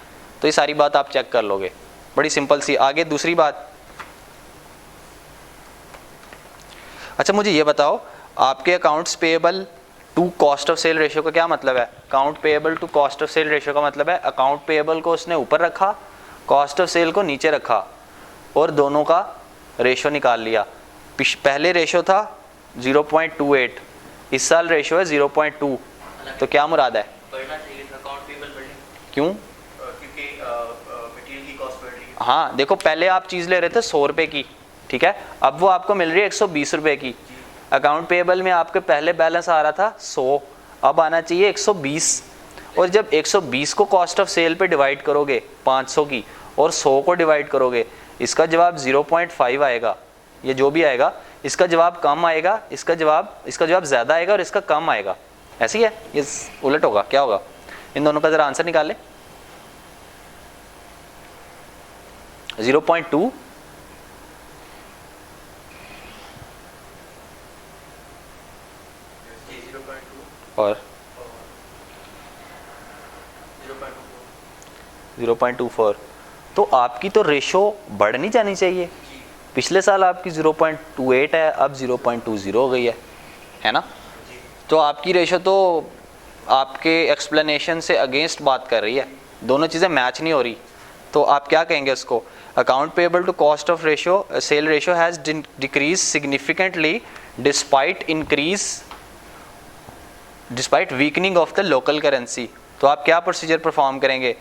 तो ये सारी बात आप चेक कर लोगे, बड़ी सिंपल सी। आगे दूसरी बात, अच्छा मुझे ये बताओ, आपके accounts payable to cost of sale ratio का क्या मतलब है? Account payable to cost of sale ratio का मतलब है अकाउंट पेएबल को उसने ऊपर रखा, कॉस्ट ऑफ सेल को नीचे रखा और दोनों का रेशियो निकाल लिया। पहले रेशियो था 0.28, इस साल रेशियो है 0.2, तो क्या मुराद है? बढ़ना चाहिए था, अकाउंट पेबल क्यों? क्योंकि मटेरियल की कॉस्ट बढ़ रही है। हाँ देखो, पहले आप चीज़ ले रहे थे 100 रुपये की, ठीक है, अब वो आपको मिल रही है 120 रुपये की। अकाउंट पेएबल में आपके पहले बैलेंस आ रहा था 100, अब आना चाहिए 120। और जब 120 को कॉस्ट ऑफ सेल पे डिवाइड करोगे 500 की, और 100 को डिवाइड करोगे, इसका जवाब 0.5 आएगा। ये जो भी आएगा इसका जवाब कम आएगा, इसका जवाब ज़्यादा आएगा और इसका कम आएगा। ऐसी है, ये उलट होगा। क्या होगा? इन दोनों का ज़रा आंसर निकालें। 0.2 और 0.24। तो आपकी तो रेशो बढ़ नहीं जानी चाहिए। पिछले साल आपकी 0.28 है, अब 0.20 हो गई है ना? तो आपकी रेशो तो आपके एक्सप्लेनेशन से अगेंस्ट बात कर रही है, दोनों चीज़ें मैच नहीं हो रही। तो आप क्या कहेंगे उसको? Account payable to cost of ratio sale ratio has decrease significantly despite weakening of the local currency. तो आप क्या प्रोसीजर परफॉर्म करेंगे?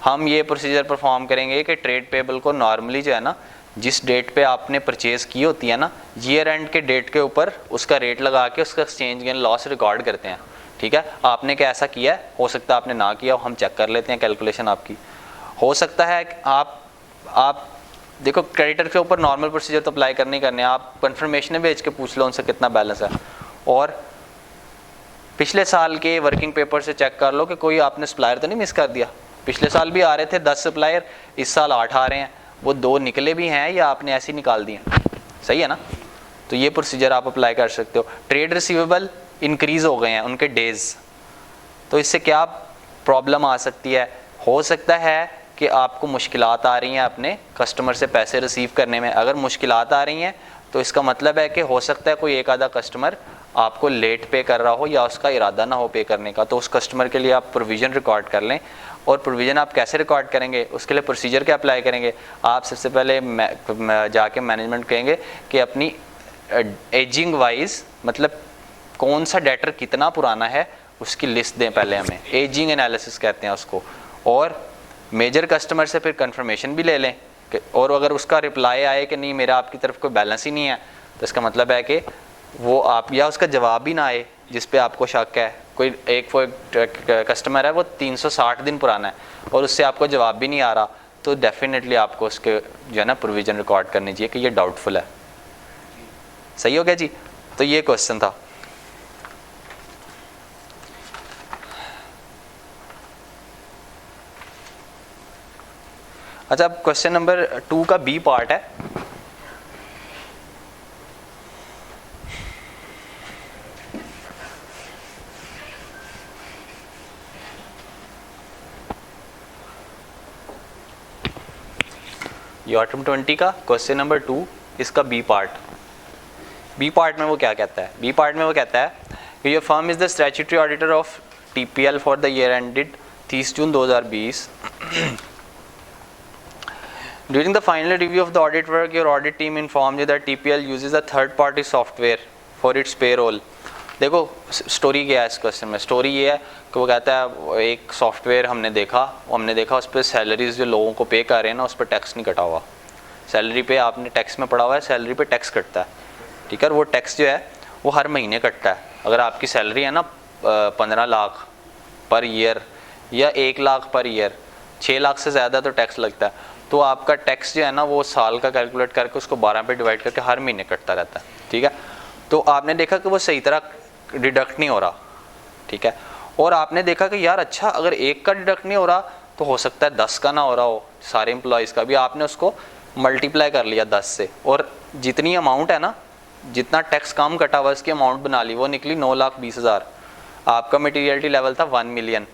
हम ये प्रोसीजर परफॉर्म करेंगे कि ट्रेड पेएबल को नॉर्मली जो है ना, जिस डेट पे आपने परचेज़ की होती है ना, ईयर एंड के डेट के ऊपर उसका रेट लगा के उसका एक्सचेंज गेन लॉस रिकॉर्ड करते हैं। ठीक है, आपने क्या ऐसा किया है? हो सकता है आपने ना किया हो, हम चेक कर लेते हैं कैलकुलेशन आपकी। हो सकता है कि आप देखो, क्रेडिटर के ऊपर नॉर्मल प्रोसीजर तो अप्लाई करने ही करने, आप कन्फर्मेशन भेज के पूछ लो उनसे कितना बैलेंस है, और पिछले साल के वर्किंग पेपर से चेक कर लो कि कोई आपने सप्लायर तो नहीं मिस कर दिया। पिछले साल भी आ रहे थे 10 सप्लायर, इस साल 8 आ रहे हैं, वो 2 निकले भी हैं या आपने ऐसे ही निकाल दिए? सही है ना? तो ये प्रोसीजर आप अप्लाई कर सकते हो। ट्रेड रिसीवेबल इंक्रीज़ हो गए हैं उनके डेज, तो इससे क्या प्रॉब्लम आ सकती है? हो सकता है कि आपको मुश्किलात आ रही हैं अपने कस्टमर से पैसे रिसीव करने में। अगर मुश्किलात आ रही हैं तो इसका मतलब है कि हो सकता है कोई एक आधा कस्टमर आपको लेट पे कर रहा हो या उसका इरादा ना हो पे करने का। तो उस कस्टमर के लिए आप प्रोविज़न रिकॉर्ड कर लें। और प्रोविज़न आप कैसे रिकॉर्ड करेंगे, उसके लिए प्रोसीजर क्या अप्लाई करेंगे? आप सबसे पहले जाके मैनेजमेंट कहेंगे कि अपनी एजिंग वाइज, मतलब कौन सा डेटर कितना पुराना है उसकी लिस्ट दें पहले हमें, एजिंग एनालिसिस कहते हैं उसको। और मेजर कस्टमर से फिर कंफर्मेशन भी ले लें, और अगर उसका रिप्लाई आए कि नहीं मेरा आपकी तरफ कोई बैलेंस ही नहीं है, तो इसका मतलब है कि वो आप, या उसका जवाब भी ना आए जिस पे आपको शक है। कोई एक कस्टमर है वो 360 दिन पुराना है और उससे आपको जवाब भी नहीं आ रहा, तो डेफिनेटली आपको उसके जो है ना प्रोविज़न रिकॉर्ड करनी चाहिए कि ये डाउटफुल है। सही हो गया जी? तो ये क्वेश्चन था। अच्छा, अब क्वेश्चन नंबर 2 का बी पार्ट है। ये आइटम 20 का क्वेश्चन नंबर 2, इसका बी पार्ट। बी पार्ट में वो क्या कहता है? बी पार्ट में वो कहता है कि your firm is the statutory auditor of TPL for the year ended 30 June 2020। During the final review of the audit work, your audit team informed you that TPL uses a third-party software for its payroll. देखो स्टोरी क्या है इस क्वेश्चन में? स्टोरी ये है कि वो कहता है एक सॉफ्टवेयर हमने देखा उस पर सैलरीज जो लोगों को पे कर रहे हैं ना, उस पर टैक्स नहीं कटा हुआ। सैलरी पे आपने टैक्स में पड़ा हुआ है, सैलरी पे टैक्स कटता है, ठीक है। और वो टैक्स जो है वो हर महीने कटता है। अगर आपकी सैलरी है ना 15 लाख पर ईयर या 1 लाख पर ईयर, 6 लाख से ज़्यादा तो टैक्स लगता है, तो आपका टैक्स जो है ना वो साल का कैलकुलेट करके उसको 12 पे डिवाइड करके हर महीने कटता रहता है, ठीक है। तो आपने देखा कि वो सही तरह डिडक्ट नहीं हो रहा, ठीक है। और आपने देखा कि यार अच्छा, अगर एक का डिडक्ट नहीं हो रहा तो हो सकता है 10 का ना हो रहा हो, सारे एम्प्लॉयज़ का भी। आपने उसको मल्टीप्लाई कर लिया 10 से, और जितनी अमाउंट है ना, जितना टैक्स कम कटा हुआ उसकी अमाउंट बना ली, वो निकली 9,20,000। आपका मटीरियलिटी लेवल था 1 मिलियन।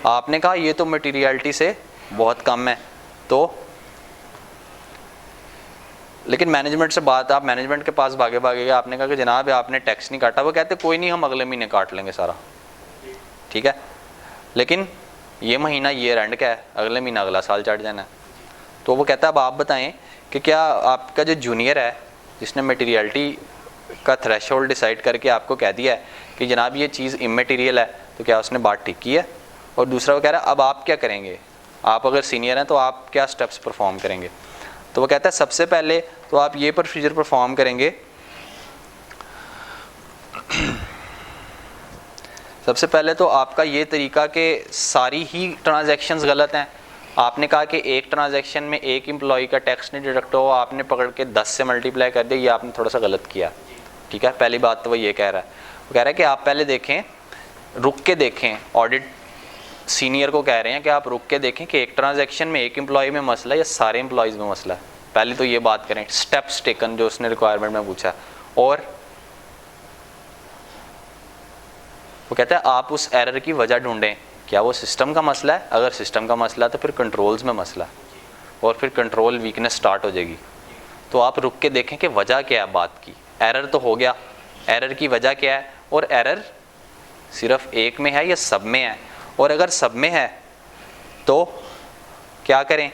आपने कहा ये तो मटीरियलिटी से बहुत कम है, तो लेकिन मैनेजमेंट से बात, आप मैनेजमेंट के पास भागे गए, आपने कहा कि जनाब आपने टैक्स नहीं काटा। वो कहते कोई नहीं, हम अगले महीने काट लेंगे सारा, ठीक है। लेकिन ये महीना ईयर एंड का है, अगले महीना अगला साल चढ़ जाना है। तो वो कहता है अब आप बताएं कि क्या आपका जो जूनियर है जिसने मटीरियलिटी का थ्रेशोल्ड डिसाइड करके आपको कह दिया है कि जनाब ये चीज़ इमटेरियल है, तो क्या उसने बात ठीक की है? और दूसरा वो कह रहा है अब आप क्या करेंगे, आप अगर सीनियर हैं तो आप क्या स्टेप्स परफॉर्म करेंगे। तो वो कहता है सबसे पहले तो आप ये प्रोसीजर परफॉर्म करेंगे, सबसे पहले तो आपका ये तरीका कि सारी ही ट्रांजैक्शंस गलत हैं। आपने कहा कि एक ट्रांजैक्शन में एक एम्प्लॉय का टैक्स नहीं डिडक्ट हो, आपने पकड़ के 10 से मल्टीप्लाई कर दिया, ये आपने थोड़ा सा गलत किया। ठीक है, पहली बात तो वो ये कह रहा है, वो कह रहा है कि आप पहले देखें, रुक के देखें। ऑडिट सीनियर को कह रहे हैं कि आप रुक के देखें कि एक ट्रांजैक्शन में एक एम्प्लॉय में मसला है या सारे एम्प्लॉयज़ में मसला है। पहले तो ये बात करें, स्टेप्स टेकन जो उसने रिक्वायरमेंट में पूछा। और वो कहता है आप उस एरर की वजह ढूंढें, क्या वो सिस्टम का मसला है, अगर सिस्टम का मसला है तो फिर कंट्रोल्स में मसला है और फिर कंट्रोल वीकनेस स्टार्ट हो जाएगी। तो आप रुक के देखें कि वजह क्या है बात की। एरर तो हो गया, एरर की वजह क्या है और एरर सिर्फ एक में है या सब में है, और अगर सब में है तो क्या करें।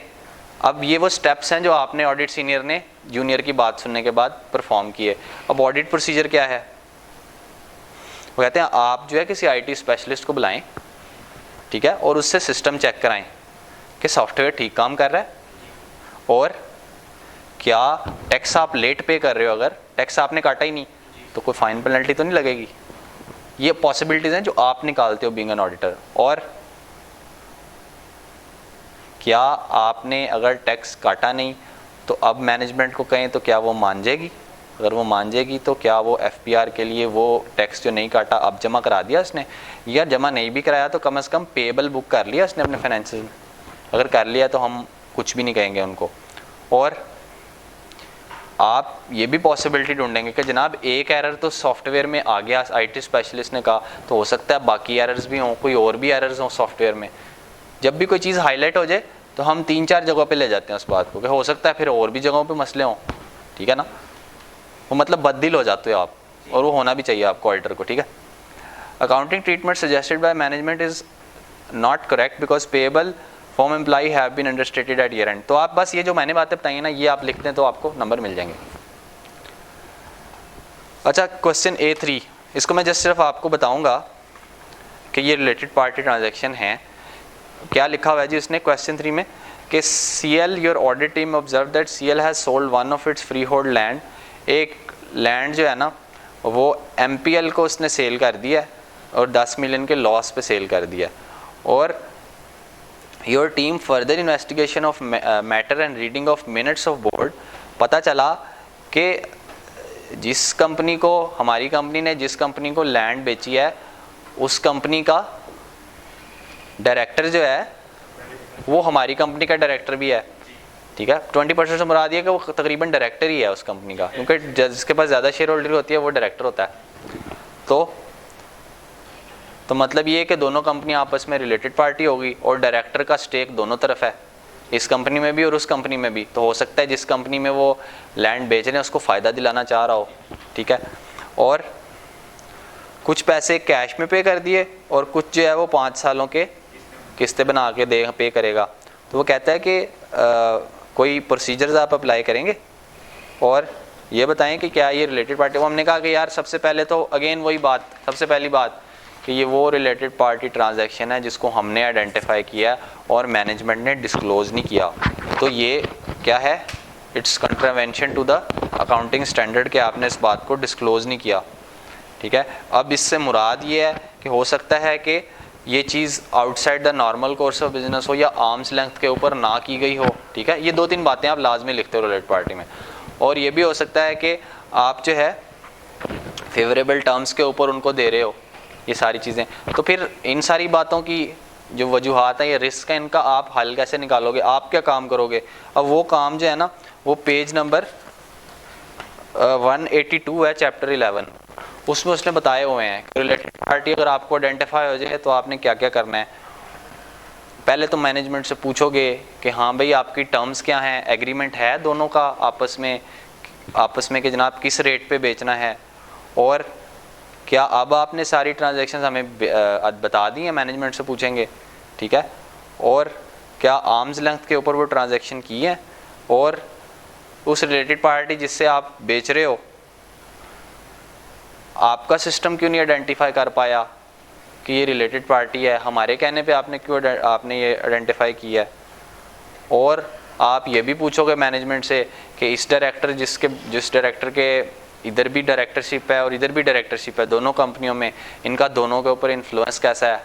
अब ये वो स्टेप्स हैं जो आपने ऑडिट सीनियर ने जूनियर की बात सुनने के बाद परफॉर्म किए। अब ऑडिट प्रोसीजर क्या है, वो कहते हैं आप जो है किसी आईटी स्पेशलिस्ट को बुलाएं, ठीक है, और उससे सिस्टम चेक कराएं कि सॉफ्टवेयर ठीक काम कर रहा है और क्या टैक्स आप लेट पे कर रहे हो, अगर टैक्स आपने काटा ही नहीं तो कोई फाइन पेनल्टी तो नहीं लगेगी। ये पॉसिबिलिटीज हैं जो आप निकालते हो बीइंग एन ऑडिटर। और क्या आपने अगर टैक्स काटा नहीं तो अब मैनेजमेंट को कहें तो क्या वो मान जाएगी, अगर वो मान जाएगी तो क्या वो एफपीआर के लिए वो टैक्स जो नहीं काटा अब जमा करा दिया उसने, या जमा नहीं भी कराया तो कम से कम पेएबल बुक कर लिया उसने अपने फाइनेंसेस में, अगर कर लिया तो हम कुछ भी नहीं कहेंगे उनको। और आप ये भी पॉसिबिलिटी ढूंढेंगे कि जनाब एक एरर तो सॉफ्टवेयर में आ गया, आईटी स्पेशलिस्ट ने कहा, तो हो सकता है बाकी एरर्स भी हों, कोई और भी एरर्स हों सॉफ्टवेयर में। जब भी कोई चीज़ हाईलाइट हो जाए तो हम 3-4 जगहों पे ले जाते हैं उस बात को कि हो सकता है फिर और भी जगहों पे मसले हों, ठीक है ना। वो मतलब बददिल हो जाते हो आप, और वो होना भी चाहिए आपको ऑडिटर को, ठीक है। Accounting treatment suggested by management is not correct because payable form employee have been understated at year end. तो आप बस ये जो मैंने बातें बताई ना ये आप लिखते हैं तो आपको नंबर मिल जाएंगे। अच्छा, क्वेश्चन A3, इसको मैं जस्ट सिर्फ आपको बताऊंगा कि ये रिलेटेड पार्टी ट्रांजैक्शन है। क्या लिखा हुआ है जी उसने क्वेश्चन 3 में कि CL your audit team observe that CL has sold one of its free hold land. एक लैंड जो है ना वो MPL को उसने सेल कर दिया है और 10 मिलियन के लॉस पे सेल कर दिया। और your team further investigation of matter and reading of minutes of board, पता चला कि जिस कंपनी को, हमारी कंपनी ने जिस कंपनी को लैंड बेची है उस कंपनी का डायरेक्टर जो है वो हमारी कंपनी का डायरेक्टर भी है, ठीक है। 20% से मुराद ये कि वो तकरीबन डायरेक्टर ही है उस कंपनी का, क्योंकि जिसके पास ज़्यादा शेयर होल्डर होती है वो डायरेक्टर होता है। तो मतलब ये है कि दोनों कंपनियां आपस में रिलेटेड पार्टी होगी और डायरेक्टर का स्टेक दोनों तरफ है, इस कंपनी में भी और उस कंपनी में भी। तो हो सकता है जिस कंपनी में वो लैंड बेच रहे हैं उसको फ़ायदा दिलाना चाह रहा हो, ठीक है। और कुछ पैसे कैश में पे कर दिए और कुछ जो है वो 5 सालों के किस्तें बना के पे करेगा। तो वो कहता है कि कोई प्रोसीजर्स आप अप्लाई करेंगे और ये बताएं कि क्या ये रिलेटेड पार्टी। वो हमने कहा कि यार सबसे पहले तो अगेन वही बात, सबसे पहली बात कि ये वो रिलेटेड पार्टी ट्रांजैक्शन है जिसको हमने आइडेंटिफाई किया और मैनेजमेंट ने डिस्क्लोज़ नहीं किया। तो ये क्या है, it's contravention to the accounting standard कि आपने इस बात को डिस्क्लोज़ नहीं किया, ठीक है। अब इससे मुराद ये है कि हो सकता है कि ये चीज़ outside the normal course of business हो या आर्म्स लेंथ के ऊपर ना की गई हो, ठीक है। ये 2-3 बातें आप लाजमी लिखते हो रिलेटेड पार्टी में। और ये भी हो सकता है कि आप जो है फेवरेबल टर्म्स के ऊपर उनको दे रहे हो, ये सारी चीज़ें। तो फिर इन सारी बातों की जो वजूहात हैं, ये रिस्क है, इनका आप हल कैसे निकालोगे, आप क्या काम करोगे। अब वो काम जो है ना वो पेज नंबर 182 है चैप्टर 11, उसमें उसने बताए हुए हैं रिलेटेड पार्टी अगर आपको आइडेंटिफाई हो जाए तो आपने क्या क्या करना है। पहले तो मैनेजमेंट से पूछोगे कि हाँ भाई आपकी टर्म्स क्या हैं, एग्रीमेंट है दोनों का आपस में कि जनाब किस रेट पे बेचना है, और क्या अब आपने सारी ट्रांजैक्शंस हमें बता दी हैं, मैनेजमेंट से पूछेंगे, ठीक है। और क्या आर्म्स लेंथ के ऊपर वो ट्रांजैक्शन की है, और उस रिलेटेड पार्टी जिससे आप बेच रहे हो आपका सिस्टम क्यों नहीं आइडेंटिफाई कर पाया कि ये रिलेटेड पार्टी है, हमारे कहने पे आपने ये आइडेंटिफाई किया है। और आप ये भी पूछोगे मैनेजमेंट से कि इस डायरेक्टर जिस डायरेक्टर के इधर भी डायरेक्टरशिप है और इधर भी डायरेक्टरशिप है दोनों कंपनियों में, इनका दोनों के ऊपर इन्फ्लुएंस कैसा है,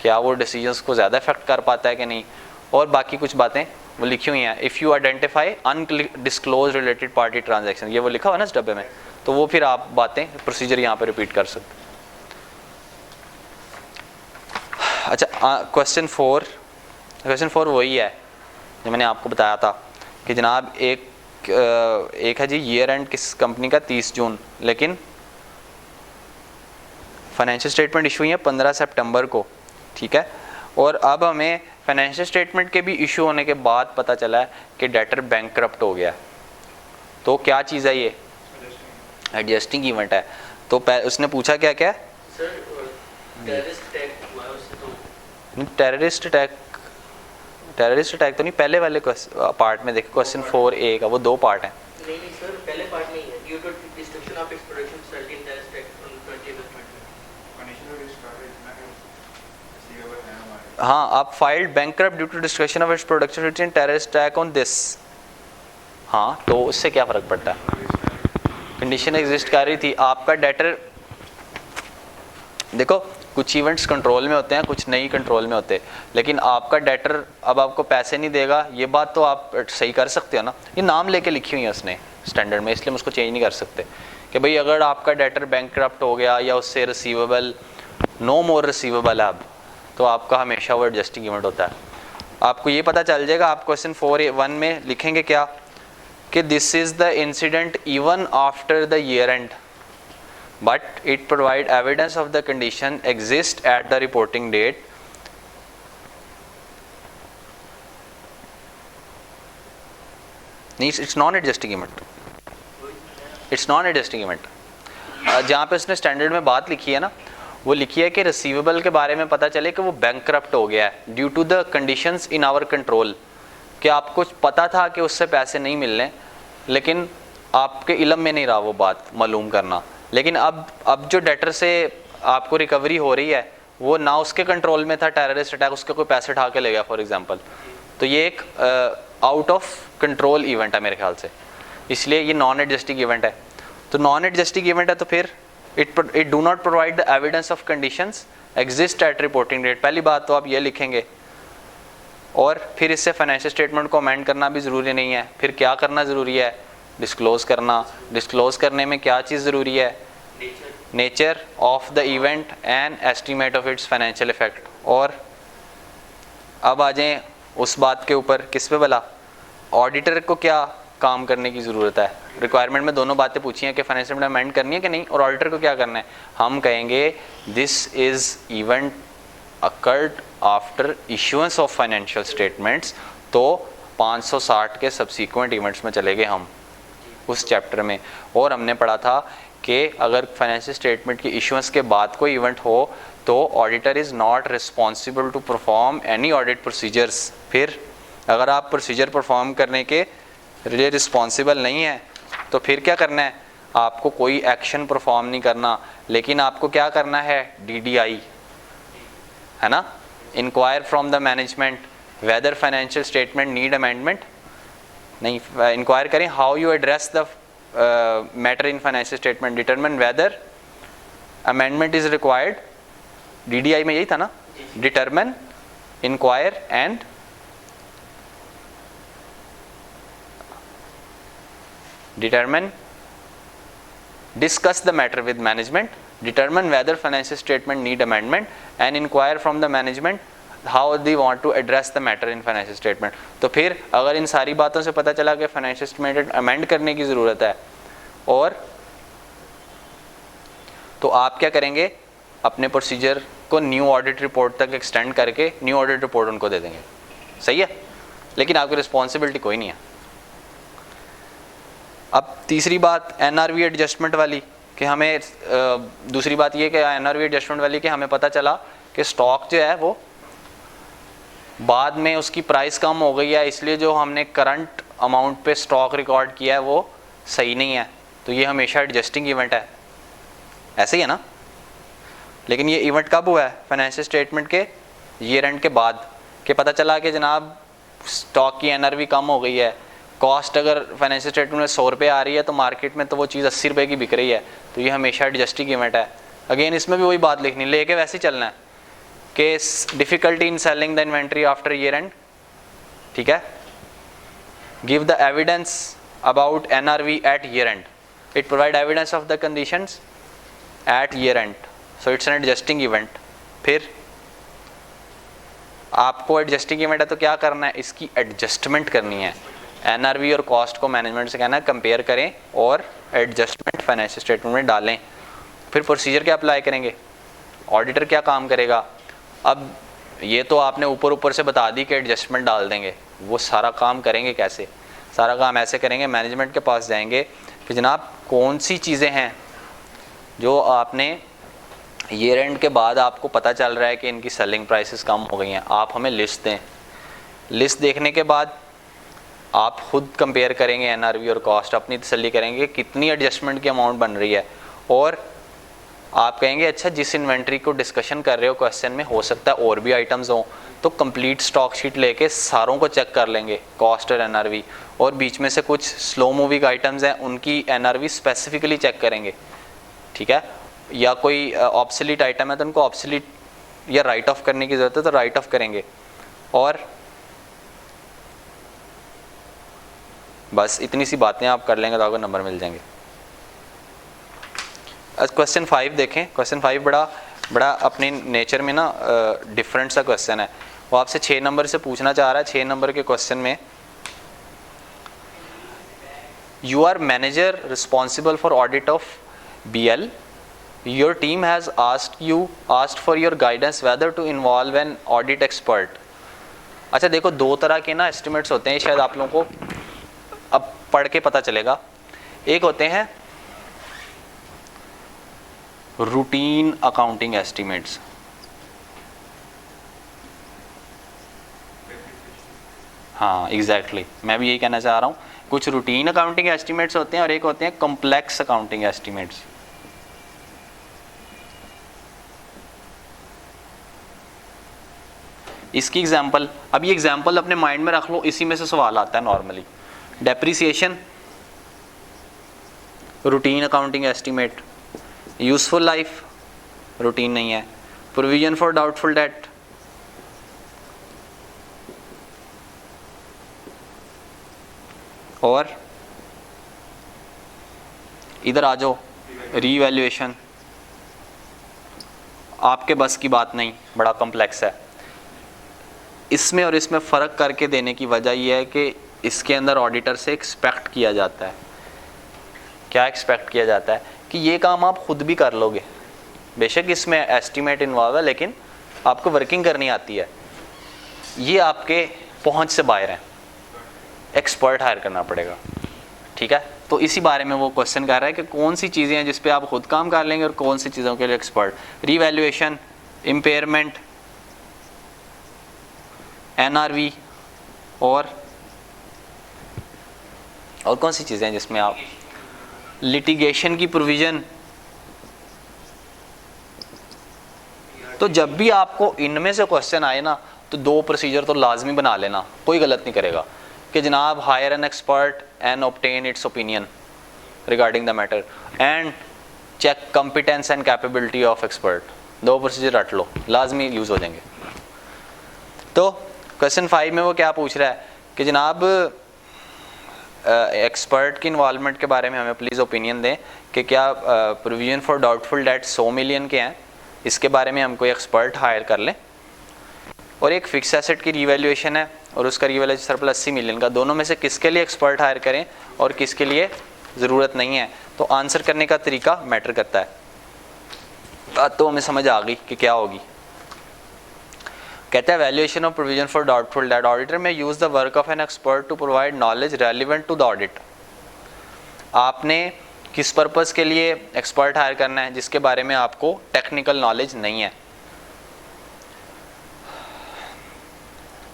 क्या वो डिसीजंस को ज़्यादा इफेक्ट कर पाता है कि नहीं, और बाकी कुछ बातें वो लिखी हुई हैं। If you identify undisclosed related party transaction, ये वो लिखा हुआ ना इस डब्बे में, तो वो फिर आप बातें प्रोसीजर यहाँ पे रिपीट कर सकते। अच्छा, क्वेश्चन 4 वही है जो मैंने आपको बताया था कि जनाब एक है जी ईयर एंड किस कंपनी का 30 जून, लेकिन फाइनेंशियल स्टेटमेंट इशू हुई है 15 सितंबर को, ठीक है। और अब हमें फाइनेंशियल स्टेटमेंट के भी इशू होने के बाद पता चला है कि डेटर बैंकक्रप्ट हो गया। तो क्या चीज़ है ये? एडजस्टिंग इवेंट है। तो उसने पूछा क्या क्या? टेररिस्ट अटैक तो नहीं, पहले वाले पार्ट में देखो क्वेश्चन 4A का, वो 2 पार्ट हैं। नहीं सर, पहले पार्ट नहीं है। Due to destruction of its production resulting in terrorist attack on 20 August. हाँ, आप filed bankrupt due to destruction of its production resulting in terrorist attack on this. हाँ, तो उससे क्या फ़र्क पड़ता है? कंडीशन एग्जिस्ट कर रही थी। आपका डेटर, देखो कुछ इवेंट्स कंट्रोल में होते हैं, कुछ नहीं कंट्रोल में होते, लेकिन आपका डेटर अब आपको पैसे नहीं देगा, ये बात तो आप सही कर सकते हो ना। ये नाम लेके लिखी हुई है उसने स्टैंडर्ड में, इसलिए हम उसको चेंज नहीं कर सकते कि भाई अगर आपका डेटर बैंकक्रप्ट हो गया या उससे रिसीवेबल नो मोर रिसीवेबल है अब, तो आपका हमेशा वो एडजस्टिंग इवेंट होता है। आपको ये पता चल जाएगा। आप क्वेश्चन 4A1 में लिखेंगे क्या कि this is the incident even after the year and but it provide evidence of the condition exist at the reporting date. It's non-adjusting event. It's non-adjusting event. जहाँ पे उसने स्टैंडर्ड में बात लिखी है ना, वो लिखी है कि रिसीवेबल के बारे में पता चले कि वो बैंकक्रप्ट हो गया है due to the conditions in our control, कि आपको पता था कि उससे पैसे नहीं मिलने, लेकिन आपके इल्म में नहीं रहा वो बात मालूम करना। लेकिन अब जो डेटर से आपको रिकवरी हो रही है वो ना उसके कंट्रोल में था टेररिस्ट अटैक, उसके कोई पैसे उठा के ले गया फॉर एग्जांपल, तो ये एक आउट ऑफ कंट्रोल इवेंट है मेरे ख्याल से, इसलिए ये नॉन एडजस्टिंग इवेंट है। तो नॉन एडजस्टिंग इवेंट है तो फिर it do not provide the evidence of conditions exist at reporting date. पहली बात तो आप ये लिखेंगे, और फिर इससे फाइनेंशियल स्टेटमेंट को अमेंड करना भी ज़रूरी नहीं है। फिर क्या करना ज़रूरी है? डिस्क्लोज़ करना। डिस्क्लोज़ करने में क्या चीज़ ज़रूरी है? Nature of the event and estimate of its financial effect. और अब आ जाएं उस बात के ऊपर, किस पे भला? ऑडिटर को क्या काम करने की ज़रूरत है? रिक्वायरमेंट में दोनों बातें पूछी हैं कि फाइनेंशियल स्टेटमेंट अमेंड करनी है कि नहीं, और ऑडिटर को क्या करना है? हम कहेंगे this is event occurred after issuance of financial statements. तो 560 के सब्सीक्वेंट इवेंट्स में चले गए हम उस चैप्टर में, और हमने पढ़ा था कि अगर फाइनेंशियल स्टेटमेंट की इशुएंस के बाद कोई इवेंट हो तो auditor is not responsible to perform any audit procedures. फिर अगर आप प्रोसीजर परफॉर्म करने के लिए रिस्पॉन्सिबल नहीं है तो फिर क्या करना है? आपको कोई एक्शन परफॉर्म नहीं करना, लेकिन आपको क्या करना है? DDI है ना, inquire from the management whether financial statement need amendment. नहीं, इंक्वायर करें how you address the matter in financial statement, determine whether amendment is required. DDI में यही था ना, determine, inquire and determine, discuss the matter with management, determine whether financial statement need amendment and inquire from the management how they want to address the matter in financial statement। तो फिर अगर इन सारी बातों से पता चला कि फाइनेंशियल स्टेटमेंट अमेंड करने की ज़रूरत है, और तो आप क्या करेंगे? अपने प्रोसीजर को न्यू ऑडिट रिपोर्ट तक एक्सटेंड करके न्यू ऑडिट रिपोर्ट उनको दे देंगे। सही है, लेकिन आपकी रिस्पॉन्सिबिलिटी कोई नहीं है। अब तीसरी बात NRV एडजस्टमेंट वाली, कि हमें दूसरी बात ये कि NRV एडजस्टमेंट वाली कि हमें पता चला कि स्टॉक जो है वो बाद में उसकी प्राइस कम हो गई है, इसलिए जो हमने करंट अमाउंट पे स्टॉक रिकॉर्ड किया है वो सही नहीं है, तो ये हमेशा एडजस्टिंग इवेंट है। ऐसे ही है ना? लेकिन ये इवेंट कब हुआ है? फाइनेंशियल स्टेटमेंट के ईयर एंड के बाद, कि पता चला कि जनाब स्टॉक की एनआरवी कम हो गई है, कॉस्ट अगर फाइनेंशियल स्टेटमेंट में 100 रुपये आ रही है तो मार्केट में तो वो चीज़ 80 रुपये की बिक रही है, तो ये हमेशा एडजस्टिंग इवेंट है। अगेन इसमें भी वही बात लिखनी, लेके वैसे ही चलना है कि difficulty in selling the inventory after year end, ठीक है। Give the evidence about NRV at year end, it provide evidence of the conditions at year end, so it's an adjusting event. फिर आपको एडजस्टिंग इवेंट है तो क्या करना है, इसकी एडजस्टमेंट करनी है। एनआरवी और कॉस्ट को मैनेजमेंट से कहना है कंपेयर करें और एडजस्टमेंट फाइनेंशियल स्टेटमेंट में डालें। फिर प्रोसीजर क्या अप्लाई करेंगे, ऑडिटर क्या काम करेगा। अब ये तो आपने ऊपर ऊपर से बता दी कि एडजस्टमेंट डाल देंगे, वो सारा काम करेंगे कैसे? सारा काम ऐसे करेंगे, मैनेजमेंट के पास जाएंगे कि जनाब कौन सी चीज़ें हैं जो आपने ईयर एंड के बाद आपको पता चल रहा है कि इनकी सेलिंग प्राइसेस कम हो गई हैं, आप हमें लिस्ट दें। लिस्ट देखने के बाद आप खुद कंपेयर करेंगे एनआरवी और कॉस्ट, अपनी तसल्ली करेंगे कितनी एडजस्टमेंट की अमाउंट बन रही है, और आप कहेंगे अच्छा जिस इन्वेंट्री को डिस्कशन कर रहे हो क्वेश्चन में, हो सकता है और भी आइटम्स हों, तो कंप्लीट स्टॉक शीट लेके सारों को चेक कर लेंगे, कॉस्ट और एनआरवी, और बीच में से कुछ स्लो मूविंग आइटम्स हैं उनकी एनआरवी स्पेसिफिकली चेक करेंगे, ठीक है। या कोई ऑब्सोलीट आइटम है तो उनको ऑब्सोलीट या राइट ऑफ करने की ज़रूरत है तो राइट ऑफ करेंगे, और बस इतनी सी बातें आप कर लेंगे तो आपको नंबर मिल जाएंगे। क्वेश्चन 5 देखें। क्वेश्चन 5 बड़ा अपने नेचर में ना डिफरेंट सा क्वेश्चन है। वो आपसे 6 नंबर से पूछना चाह रहा है। 6 नंबर के क्वेश्चन में, you are manager responsible for audit of BL, your team has asked for your guidance whether to involve an audit expert. अच्छा देखो, दो तरह के ना एस्टिमेट्स होते हैं, शायद आप लोगों को अब पढ़ के पता चलेगा। एक होते हैं रूटीन अकाउंटिंग एस्टिमेट्स, हाँ एग्जैक्टली, मैं भी यही कहना चाह रहा हूँ। कुछ रूटीन अकाउंटिंग एस्टिमेट्स होते हैं और एक होते हैं कॉम्प्लेक्स अकाउंटिंग एस्टिमेट्स। इसकी एग्जांपल, अब ये एग्जांपल अपने माइंड में रख लो, इसी में से सवाल आता है normally. Depreciation routine accounting estimate, useful life routine नहीं है, प्रोविजन फॉर डाउटफुल डेट, और इधर आ जाओ रीवैल्यूएशन, आपके बस की बात नहीं, बड़ा कॉम्प्लेक्स है। इसमें और इसमें फ़र्क करके देने की वजह यह है कि इसके अंदर ऑडिटर से एक्सपेक्ट किया जाता है, क्या एक्सपेक्ट किया जाता है कि ये काम आप खुद भी कर लोगे, बेशक इसमें एस्टिमेट इन्वॉल्व है लेकिन आपको वर्किंग करनी आती है, ये आपके पहुंच से बाहर है, एक्सपर्ट हायर करना पड़ेगा, ठीक है। तो इसी बारे में वो क्वेश्चन कर रहा है कि कौन सी चीज़ें हैं जिस पे आप खुद काम कर लेंगे और कौन सी चीज़ों के लिए एक्सपर्ट। रीवैल्यूएशन, इम्पेयरमेंट, एनआरवी, और कौन सी चीज़ें हैं जिसमें आप, लिटिगेशन की प्रोविज़न। तो जब भी आपको इनमें से क्वेश्चन आए ना तो 2 प्रोसीजर तो लाजमी बना लेना, कोई गलत नहीं करेगा, कि जनाब hire an expert and obtain its opinion regarding the matter and check competence and capability of expert. 2 procedure रट लो, लाजमी यूज़ हो जाएंगे। तो क्वेश्चन 5 में वो क्या पूछ रहा है कि जनाब एक्सपर्ट की इन्वॉल्वमेंट के बारे में हमें प्लीज़ ओपिनियन दें कि क्या provision for doubtful date 100 million के हैं, इसके बारे में हम कोई एक्सपर्ट हायर कर लें, और एक फिक्स एसेट की रीवैल्यूएशन है और उसका रीवैल्यूएशन सरप्लस 80 मिलियन का, दोनों में से किसके लिए एक्सपर्ट हायर करें और किसके लिए ज़रूरत नहीं है। तो आंसर करने का तरीका मैटर करता है। बात तो हमें समझ आ गई कि क्या होगी। कहता है valuation of provision for doubtful debt, auditor may use the work of an expert to provide knowledge relevant to the audit. आपने किस पर्पज़ के लिए एक्सपर्ट हायर करना है जिसके बारे में आपको टेक्निकल नॉलेज नहीं है।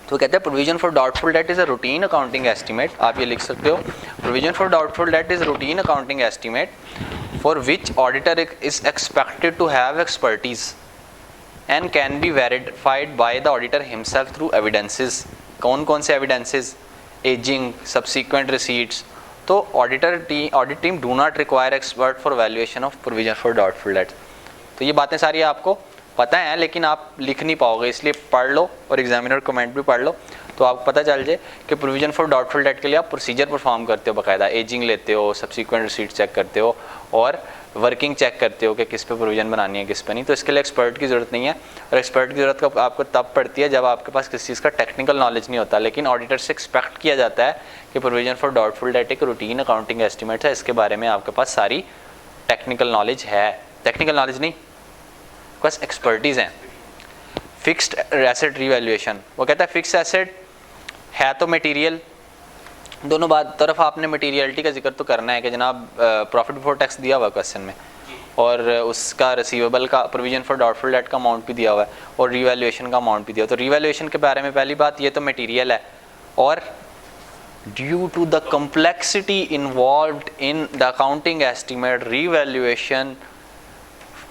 तो कहते हैं provision for doubtful debt is a routine accounting estimate, आप ये लिख सकते हो, provision for doubtful debt is routine accounting estimate for which auditor is expected to have expertise and can be verified by the auditor himself through evidences. कौन कौन से एविडेंसेस? Ageing, subsequent receipts. तो audit team do not require expert for valuation of provision for doubtful debts. तो ये बातें सारी आपको पता है लेकिन आप लिख नहीं पाओगे, इसलिए पढ़ लो और एग्जामिनर कमेंट भी पढ़ लो तो आपको पता चल जाए कि प्रोविजन फॉर डाउटफुल डेट के लिए आप प्रोसीजर परफॉर्म करते हो, बाकायदा एजिंग लेते हो, सब्सिक्वेंट रिसीट चेक करते हो और वर्किंग चेक करते हो कि किस पे प्रोविजन बनानी है किस पे नहीं। तो इसके लिए एक्सपर्ट की ज़रूरत नहीं है, और एक्सपर्ट की ज़रूरत आपको तब पड़ती है जब आपके पास किसी चीज़ का टेक्निकल नॉलेज नहीं होता। लेकिन ऑडिटर से एक्सपेक्ट किया जाता है कि प्रोविजन फॉर डाउटफुल डेट एक रूटीन अकाउंटिंग एस्टिमेट है, इसके बारे में आपके पास सारी टेक्निकल नॉलेज है। टेक्निकल नॉलेज नहीं, बस एक्सपर्टीज़ हैं। फिक्स्ड एसेट रिवैल्यूएशन, वो कहता है फिक्स्ड एसेट है तो मटेरियल, दोनों बात तरफ आपने मटेरियलिटी का जिक्र तो करना है कि जनाब प्रॉफिट बिफोर टैक्स दिया हुआ है क्वेश्चन में, और उसका रिसीवेबल का प्रोविजन फॉर डाउटफुल डेट का अमाउंट भी दिया हुआ है और रिवैल्यूएशन का अमाउंट भी दिया हुआ है। तो रिवैल्यूएशन के बारे में पहली बात ये तो मटेरियल है, और due to the complexity involved in the accounting estimate revaluation,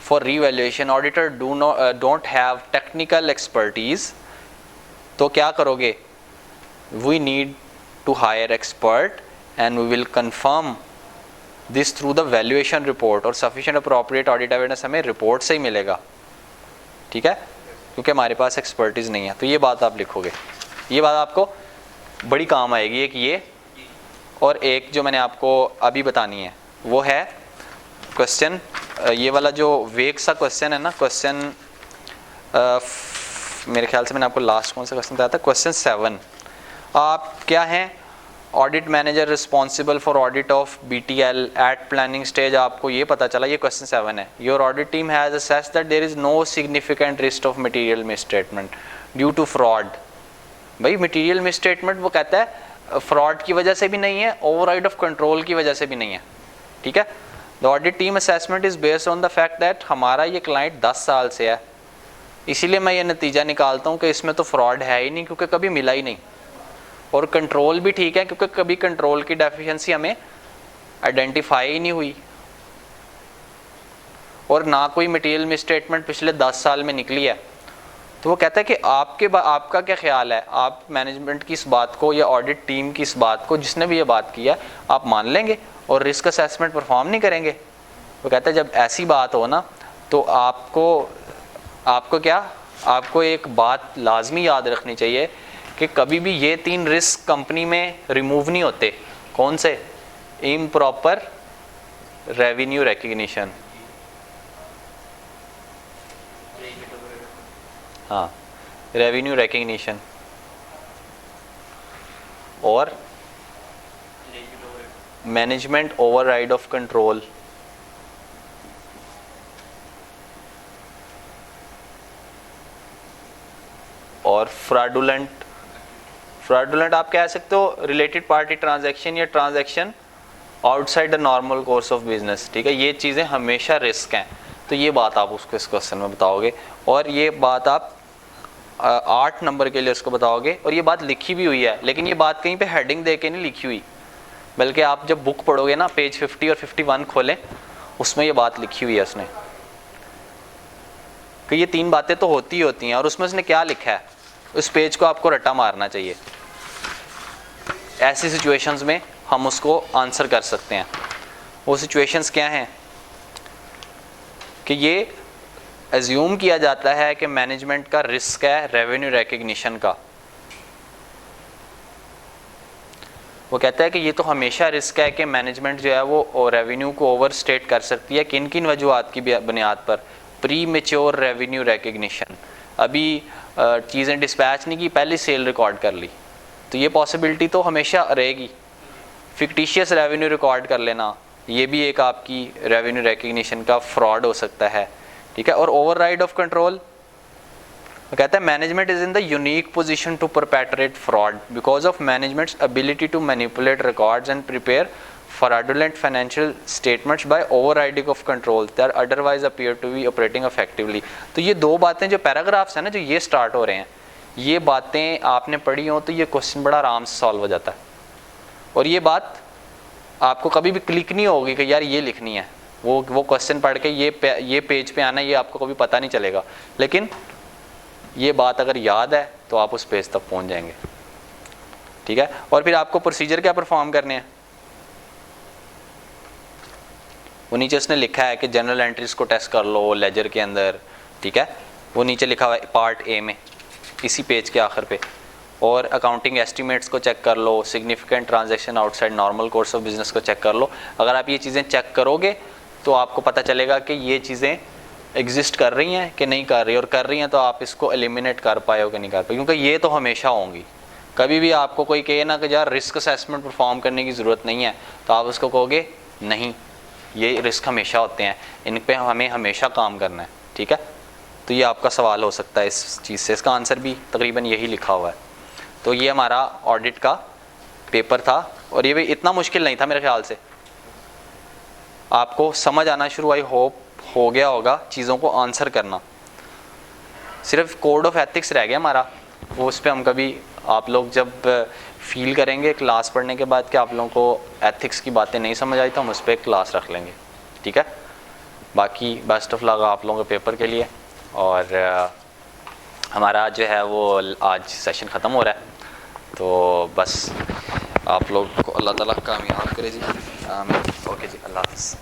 for revaluation auditor don't have technical expertise, तो क्या करोगे? We need to hire expert and we will confirm this through the valuation report, और sufficient appropriate audit evidence हमें रिपोर्ट से ही मिलेगा, ठीक है, क्योंकि हमारे पास एक्सपर्टीज़ नहीं है। तो ये बात आप लिखोगे, ये बात आपको बड़ी काम आएगी। एक ये, और एक जो मैंने आपको अभी बतानी है वो है क्वेश्चन, ये वाला जो वेग सा क्वेश्चन है ना, क्वेश्चन मेरे ख्याल से मैंने आपको लास्ट कौन सा क्वेश्चन बताया था, क्वेश्चन 7। आप क्या हैं? Audit manager responsible for audit of BTL at planning stage. आपको ये पता चला, ये क्वेश्चन 7 है। Your audit team has assessed that there is no significant risk of material misstatement due to fraud. भाई मटेरियल मिसस्टेटमेंट वो कहता है फ्रॉड की वजह से भी नहीं है, ओवरराइड ऑफ कंट्रोल की वजह से भी नहीं है, ठीक है। The audit team assessment is based on the fact that हमारा ये क्लाइंट 10 साल से है, इसीलिए मैं ये नतीजा निकालता हूँ कि इसमें तो फ्रॉड है ही नहीं क्योंकि कभी मिला ही नहीं, और कंट्रोल भी ठीक है क्योंकि कभी कंट्रोल की डेफिशिएंसी हमें आइडेंटिफाई ही नहीं हुई, और ना कोई मटेरियल मिसस्टेटमेंट पिछले 10 साल में निकली है। तो वो कहता है कि आपका क्या ख्याल है, आप मैनेजमेंट की इस बात को या ऑडिट टीम की इस बात को, जिसने भी ये बात की है, आप मान लेंगे और रिस्क असेसमेंट परफॉर्म नहीं करेंगे? वो कहता है जब ऐसी बात हो ना तो आपको एक बात लाजमी याद रखनी चाहिए कि कभी भी ये 3 रिस्क कंपनी में रिमूव नहीं होते। कौन से? इम्प्रॉपर रेवेन्यू रिकग्निशन, हाँ रेवेन्यू रिकग्निशन, और मैनेजमेंट ओवरराइड ऑफ कंट्रोल, और फ्रॉडुलेंट आप कह सकते हो रिलेटेड पार्टी ट्रांजैक्शन या transaction outside the normal course of business, ठीक है। ये चीज़ें हमेशा रिस्क हैं, तो ये बात आप उसको इस क्वेश्चन में बताओगे, और ये बात आप 8 नंबर के लिए उसको बताओगे। और ये बात लिखी भी हुई है, लेकिन ये बात कहीं पे हेडिंग दे के नहीं लिखी हुई, बल्कि आप जब बुक पढ़ोगे ना पेज 50 और 51 खोलें, उसमें ये बात लिखी हुई है उसने, कि ये 3 बातें तो होती ही होती हैं, और उसमें उसने क्या लिखा है उस पेज को आपको रट्टा मारना चाहिए। ऐसी सिचुएशंस में हम उसको आंसर कर सकते हैं। वो सिचुएशंस क्या हैं कि ये एज्यूम किया जाता है कि मैनेजमेंट का रिस्क है रेवेन्यू रिकग्निशन का। वो कहता है कि ये तो हमेशा रिस्क है कि मैनेजमेंट जो है वो रेवेन्यू को ओवर स्टेट कर सकती है। किन किन वजूहत की बुनियाद पर? प्री मेच्योर रेवेन्यू रिकग्निशन, अभी चीज़ें डिस्पैच नहीं की, पहले सेल रिकॉर्ड कर ली, तो ये पॉसिबिलिटी तो हमेशा रहेगी। फिक्टिशियस रेवेन्यू रिकॉर्ड कर लेना, ये भी एक आपकी रेवेन्यू रिकग्निशन का फ्रॉड हो सकता है, ठीक है। और ओवरराइड ऑफ कंट्रोल, वो कहता है management is in the unique position to perpetrate fraud because of management's ability to manipulate records and prepare fraudulent financial statements by overriding of controls that otherwise appear to be operating effectively। तो ये 2 बातें जो पैराग्राफ्स हैं ना, जो ये स्टार्ट हो रहे हैं, ये बातें आपने पढ़ी हो तो ये क्वेश्चन बड़ा आराम से सॉल्व हो जाता है। और ये बात आपको कभी भी क्लिक नहीं होगी कि यार ये लिखनी है, वो क्वेश्चन पढ़ के ये पेज पे आना, ये आपको कभी पता नहीं चलेगा, लेकिन ये बात अगर याद है तो आप उस पेज तक पहुंच जाएंगे, ठीक है। और फिर आपको प्रोसीजर क्या परफॉर्म करने हैं, वो नीचे उसने लिखा है कि जनरल एंट्रीज को टेस्ट कर लो लेजर के अंदर, ठीक है, वो नीचे लिखा हुआ है पार्ट ए में, इसी पेज के आखिर पे। और अकाउंटिंग एस्टिमेट्स को चेक कर लो, significant transaction outside normal course of business को चेक कर लो। अगर आप ये चीज़ें चेक करोगे तो आपको पता चलेगा कि ये चीज़ें एग्जिस्ट कर रही हैं कि नहीं कर रही, और कर रही हैं तो आप इसको एलिमिनेट कर पाए हो कि नहीं कर पाए, क्योंकि ये तो हमेशा होंगी। कभी भी आपको कोई कहे ना कि यार रिस्क असेसमेंट परफॉर्म करने की ज़रूरत नहीं है, तो आप उसको कहोगे नहीं, ये रिस्क हमेशा होते हैं, इन पे हमें हमेशा काम करना है, ठीक है। तो ये आपका सवाल हो सकता है इस चीज़ से, इसका आंसर भी तकरीबन यही लिखा हुआ है। तो ये हमारा ऑडिट का पेपर था, और ये भी इतना मुश्किल नहीं था मेरे ख्याल से, आपको समझ आना शुरू, आई होप हो गया होगा चीज़ों को आंसर करना। सिर्फ कोड ऑफ एथिक्स रह गया हमारा, वो उस पर हम कभी, आप लोग जब फील करेंगे क्लास पढ़ने के बाद कि आप लोगों को एथिक्स की बातें नहीं समझ आई, तो हम उस पर क्लास रख लेंगे, ठीक है। बाकी बेस्ट ऑफ लक आप लोगों के पेपर के लिए, और हमारा जो है वो आज सेशन ख़त्म हो रहा है, तो बस आप लोग को अल्लाह ताला कामयाब करे जी। आमीन। ओके जी, अल्लाह हाफ़िज़।